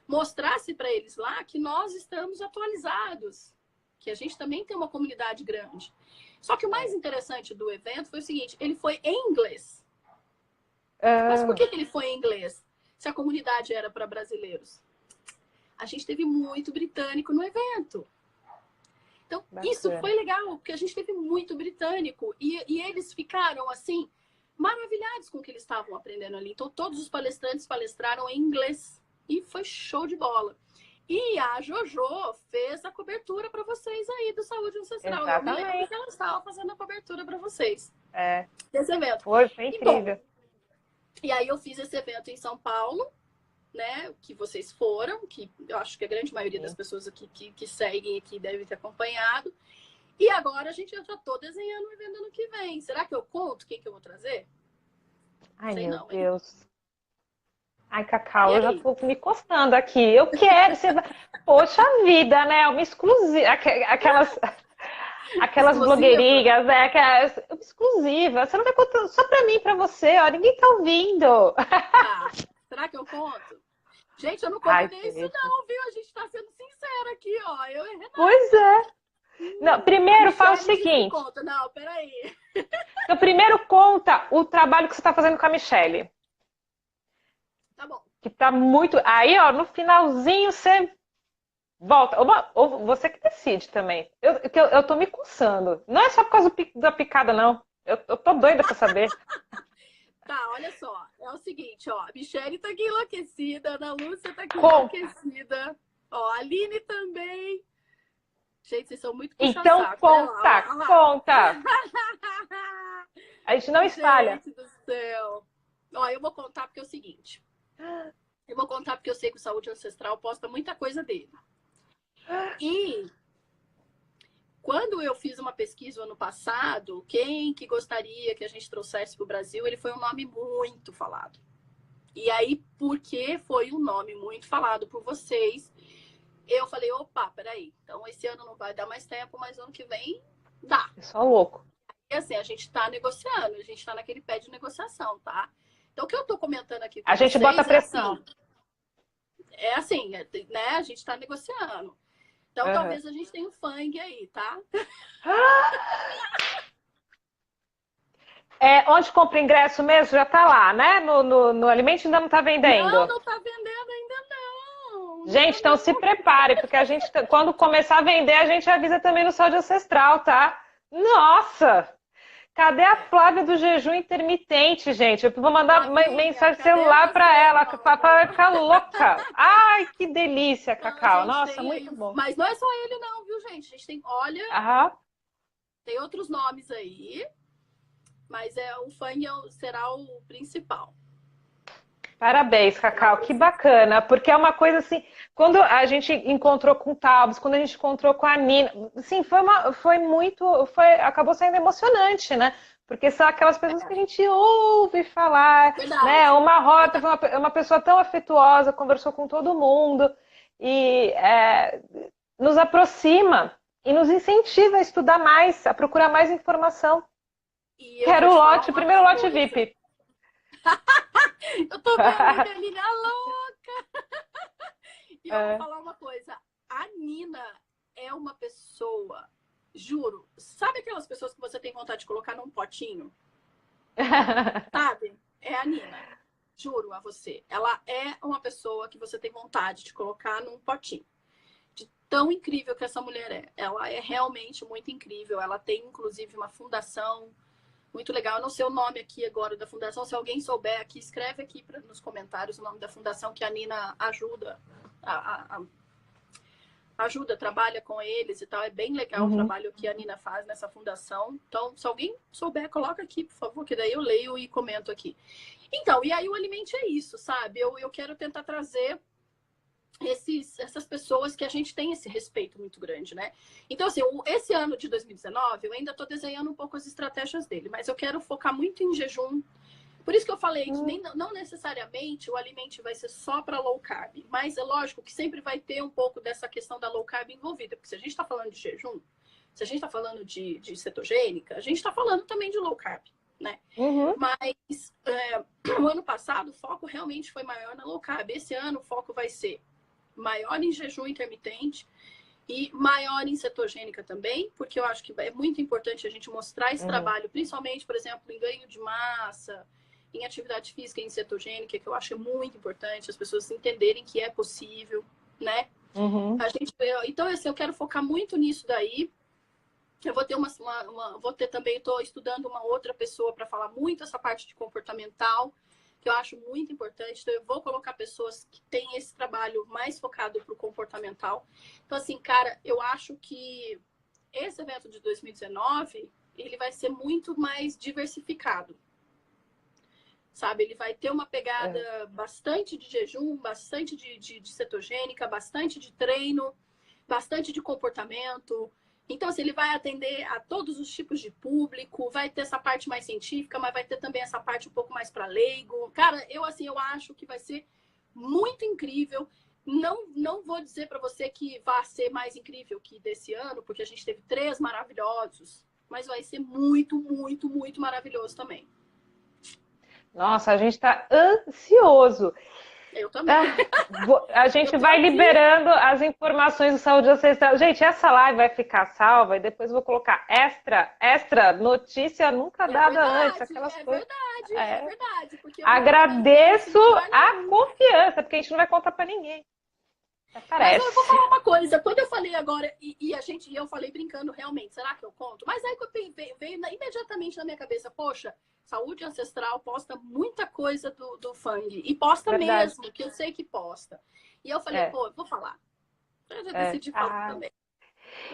mostrasse para eles lá que nós estamos atualizados que a gente também tem uma comunidade grande. Só que o mais interessante do evento foi o seguinte, ele foi em inglês. Mas por que ele foi em inglês? Se a comunidade era para brasileiros. A gente teve muito britânico no evento. Então, isso foi legal, porque a gente teve muito britânico. E eles ficaram, assim, maravilhados com o que eles estavam aprendendo ali. Então, todos os palestrantes palestraram em inglês. E foi show de bola. E a Jojo fez a cobertura para vocês aí do Saúde Ancestral. Exatamente. Eu me lembro que ela estava fazendo a cobertura para vocês. É. Desse evento. Foi incrível. E aí eu fiz esse evento em São Paulo, né? Que vocês foram, que eu acho que a grande maioria das pessoas aqui que seguem aqui devem ter acompanhado. E agora eu já estou desenhando o evento ano que vem. Será que eu conto quem que eu vou trazer? Ai, sei meu não, Deus. Ai, Cacau, E eu já aí? tô me coçando aqui. Eu quero. Poxa vida, né? Uma exclusiva. Aquelas Exclusiva? blogueirinhas, né? Exclusiva. Você não vai contar só pra mim, pra você, ó. Ninguém tá ouvindo. Ah, será que eu conto? Gente, eu não Ai, combinei isso Pedro. não, viu? A gente tá sendo sincera aqui, ó. Eu e Renata. Pois é. Não, primeiro fala o Michele disse que seguinte. conta. Não, peraí. Então, primeiro conta o trabalho que você tá fazendo com a Michele. Tá bom. Que tá muito. Aí, ó, no finalzinho você volta. Ou você que decide também. Eu tô me coçando. Não é só por causa da picada, não. Eu tô doida pra saber. Tá, olha só. É o seguinte, ó. A Michele tá aqui enlouquecida, a Ana Lúcia tá aqui Conta. enlouquecida. Ó, a Aline também. Gente, vocês são muito Então puxa-saco. conta, Olha lá. conta. A gente não espalha. Gente do céu. Ó, eu vou contar porque é o seguinte. Eu vou contar porque eu sei que o Saúde Ancestral posta muita coisa dele. E quando eu fiz uma pesquisa ano passado, quem que gostaria que a gente trouxesse para o Brasil, ele foi um nome muito falado. E aí, porque foi um nome muito falado por vocês, eu falei, opa, peraí. Então, esse ano não vai dar mais tempo, mas ano que vem dá. É só louco. E assim, a gente tá negociando, a gente tá naquele pé de negociação, tá? Então, o que eu tô comentando aqui com A gente vocês bota pressão. é assim, né? A gente tá negociando. Então, talvez a gente tenha um fang aí, tá? É, onde compra ingresso mesmo, já tá lá, né? No Alimento ainda não tá vendendo. Não tá vendendo ainda não. Gente, então se prepare, porque a gente, quando começar a vender, a gente avisa também no Saúde Ancestral, tá? Nossa! Cadê a Flávia do jejum intermitente, gente? Eu vou mandar mensagem celular para ela, que o papai vai ficar louca. Ai, que delícia, Cacau. Nossa, muito bom. Mas não é só ele não, viu, gente? A gente tem, olha, tem outros nomes aí, mas o fang será o principal. Parabéns, Cacau, que bacana, porque é uma coisa assim, quando a gente encontrou com o Taubes, quando a gente encontrou com a Nina, assim, acabou sendo emocionante, né? Porque são aquelas pessoas que a gente ouve falar, Verdade. né? Uma Rota foi uma pessoa tão afetuosa, conversou com todo mundo e nos aproxima e nos incentiva a estudar mais, a procurar mais informação. Quero o primeiro lote VIP. Eu tô vendo a Nina louca. E eu vou falar uma coisa. A Nina é uma pessoa, juro, sabe aquelas pessoas que você tem vontade de colocar num potinho? Sabe? É a Nina. Juro a você. Ela é uma pessoa que você tem vontade de colocar num potinho. De tão incrível que essa mulher é. Ela é realmente muito incrível. Ela tem, inclusive, uma fundação muito legal. Eu não sei o nome aqui agora da fundação. Se alguém souber aqui, escreve aqui nos comentários o nome da fundação que a Nina ajuda. Trabalha com eles e tal. É bem legal o trabalho que a Nina faz nessa fundação. Então, se alguém souber, coloca aqui, por favor, que daí eu leio e comento aqui. Então, e aí o Alimente é isso, sabe? Eu quero tentar trazer essas pessoas que a gente tem esse respeito muito grande, né? Então, assim, esse ano de 2019, eu ainda estou desenhando um pouco as estratégias dele, mas eu quero focar muito em jejum. Por isso que eu falei que não necessariamente o alimento vai ser só para low carb, mas é lógico que sempre vai ter um pouco dessa questão da low carb envolvida, porque se a gente está falando de jejum, se a gente está falando de cetogênica, a gente está falando também de low carb, né? Mas o ano passado o foco realmente foi maior na low carb. Esse ano o foco vai ser maior em jejum intermitente E maior em cetogênica também, porque eu acho que é muito importante a gente mostrar esse trabalho, principalmente, por exemplo, em ganho de massa, em atividade física em cetogênica, que eu acho muito importante as pessoas entenderem que é possível, né? Então, assim, eu quero focar muito nisso daí. Eu vou ter vou ter também, estou estudando uma outra pessoa para falar muito essa parte de comportamental, que eu acho muito importante. Então, eu vou colocar pessoas que têm esse trabalho mais focado para o comportamental. Então, assim, cara, eu acho que esse evento de 2019, ele vai ser muito mais diversificado, sabe? Ele vai ter uma pegada bastante de jejum, bastante de cetogênica, bastante de treino, bastante de comportamento. Então, assim, ele vai atender a todos os tipos de público, vai ter essa parte mais científica, mas vai ter também essa parte um pouco mais para leigo. Cara, eu acho que vai ser muito incrível. Não vou dizer para você que vai ser mais incrível que desse ano, porque a gente teve 3 maravilhosos, mas vai ser muito, muito, muito maravilhoso também. Nossa, a gente está ansioso. Eu também. A gente vai liberando as informações do Saúde Ancestral. Gente, essa live vai ficar salva e depois eu vou colocar extra, notícia nunca dada antes. Aquelas coisas. É verdade. Porque agradeço a confiança, porque a gente não vai contar para ninguém. Mas eu vou falar uma coisa, quando eu falei agora, eu falei brincando realmente, será que eu conto? Mas aí veio imediatamente na minha cabeça, poxa, Saúde Ancestral posta muita coisa do Fang, e posta mesmo, que eu sei que posta. E eu falei, pô, eu vou falar. Eu já decidi falar também.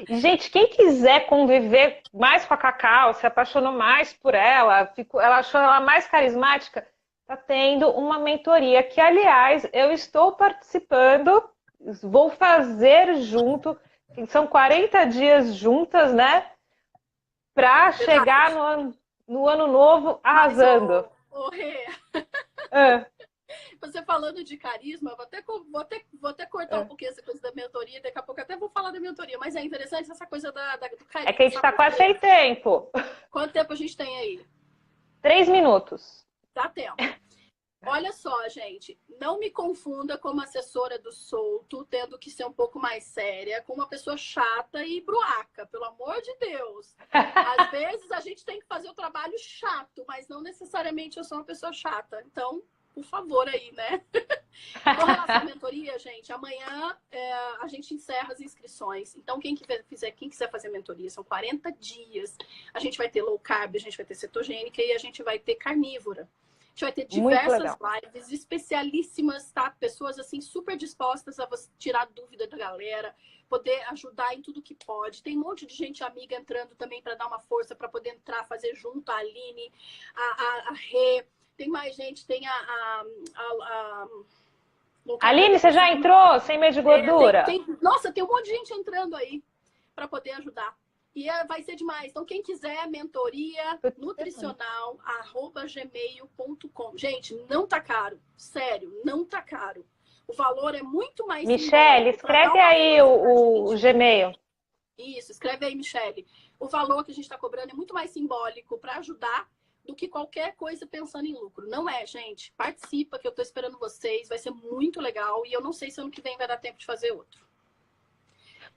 Gente, quem quiser conviver mais com a Cacau, se apaixonou mais por ela, ela achou ela mais carismática, tá tendo uma mentoria que, aliás, eu estou participando. Vou fazer junto, são 40 dias juntas, né? Para chegar no ano novo arrasando. Rê, você falando de carisma, vou até cortar um pouquinho essa coisa da mentoria, daqui a pouco até vou falar da mentoria, mas é interessante essa coisa do carisma. É que a gente está quase sem tempo. Quanto tempo a gente tem aí? 3 minutos. Dá tempo. Olha só, gente, não me confunda como assessora do Souto, tendo que ser um pouco mais séria, com uma pessoa chata e bruaca, pelo amor de Deus. Às vezes a gente tem que fazer o trabalho chato, mas não necessariamente eu sou uma pessoa chata. Então, por favor aí, né? Com relação à mentoria, gente, amanhã a gente encerra as inscrições. Então, quem quiser fazer mentoria, são 40 dias. A gente vai ter low carb, a gente vai ter cetogênica e a gente vai ter carnívora. A gente vai ter diversas lives especialíssimas, tá? Pessoas, assim, super dispostas a você tirar dúvida da galera, poder ajudar em tudo que pode. Tem um monte de gente amiga entrando também para dar uma força, para poder entrar, fazer junto a Aline, a Rê. Tem mais gente, tem Aline, você já entrou sem medo de gordura? Nossa, tem um monte de gente entrando aí para poder ajudar. E vai ser demais. Então, quem quiser mentoria nutricional, @gmail.com. Gente, não tá caro. Sério, não tá caro. O valor é muito mais... Michele, escreve aí o Gmail. Isso, escreve aí, Michele. O valor que a gente está cobrando é muito mais simbólico para ajudar do que qualquer coisa pensando em lucro. Não é, gente. Participa, que eu tô esperando vocês. Vai ser muito legal. E eu não sei se ano que vem vai dar tempo de fazer outro.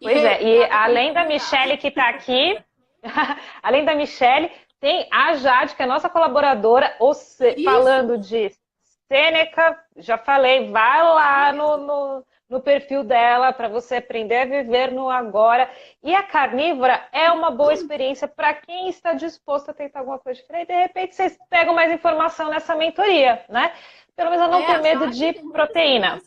Pois e além da Michele que está aqui, além da Michele, tem a Jade, que é nossa colaboradora, falando de Sêneca, já falei, vai lá no perfil dela para você aprender a viver no agora. E a carnívora é uma boa experiência para quem está disposto a tentar alguma coisa diferente. De repente, vocês pegam mais informação nessa mentoria, né? Pelo menos eu não tenho medo de proteína.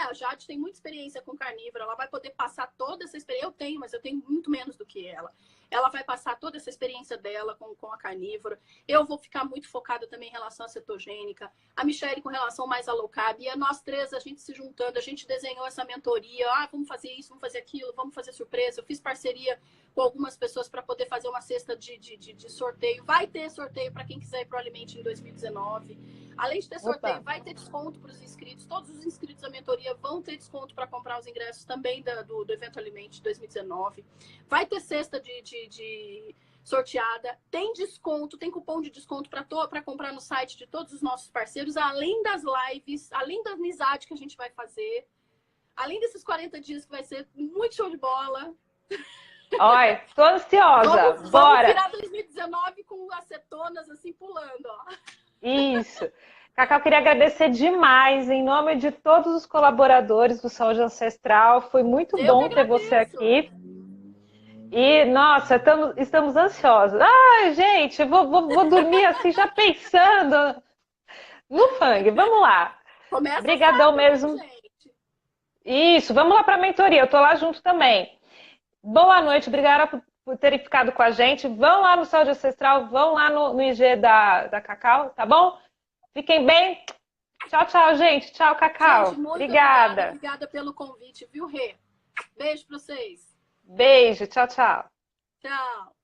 A Jade tem muita experiência com carnívora. Ela vai poder passar toda essa experiência. Eu tenho, mas eu tenho muito menos do que ela. Ela vai passar toda essa experiência dela com a carnívora. Eu vou ficar muito focada também em relação à cetogênica. A Michele com relação mais a low carb. E nós três, a gente se juntando, a gente desenhou essa mentoria. Vamos fazer isso, vamos fazer aquilo, vamos fazer surpresa. Eu fiz parceria com algumas pessoas para poder fazer uma cesta de sorteio. Vai ter sorteio para quem quiser ir para o Alimente em 2019. Além de ter sorteio, vai ter desconto para os inscritos. Todos os inscritos da mentoria vão ter desconto para comprar os ingressos também do evento Alimente 2019. Vai ter cesta de sorteada. Tem desconto, tem cupom de desconto para comprar no site de todos os nossos parceiros, além das lives, além da amizade que a gente vai fazer. além desses 40 dias que vai ser muito show de bola. Olha, tô ansiosa. Vamos Bora. virar 2019 com acetonas assim pulando, ó. Isso. Cacau, queria agradecer demais em nome de todos os colaboradores do Saúde Ancestral. Foi muito Eu que bom ter você agradeço. aqui. E, nossa, estamos ansiosos. Ai, gente, vou dormir assim já pensando no Fang. Vamos lá. Começa Obrigadão sábado, mesmo. gente. Isso, vamos lá para a mentoria. Eu tô lá junto também. Boa noite, obrigada por terem ficado com a gente. Vão lá no Saúde Ancestral, vão lá no IG da Cacau, tá bom? Fiquem bem. Tchau, tchau, gente. Tchau, Cacau. Gente, muito Obrigada. obrigada pelo convite, viu, Rê? Beijo pra vocês. Beijo. Tchau, tchau. Tchau.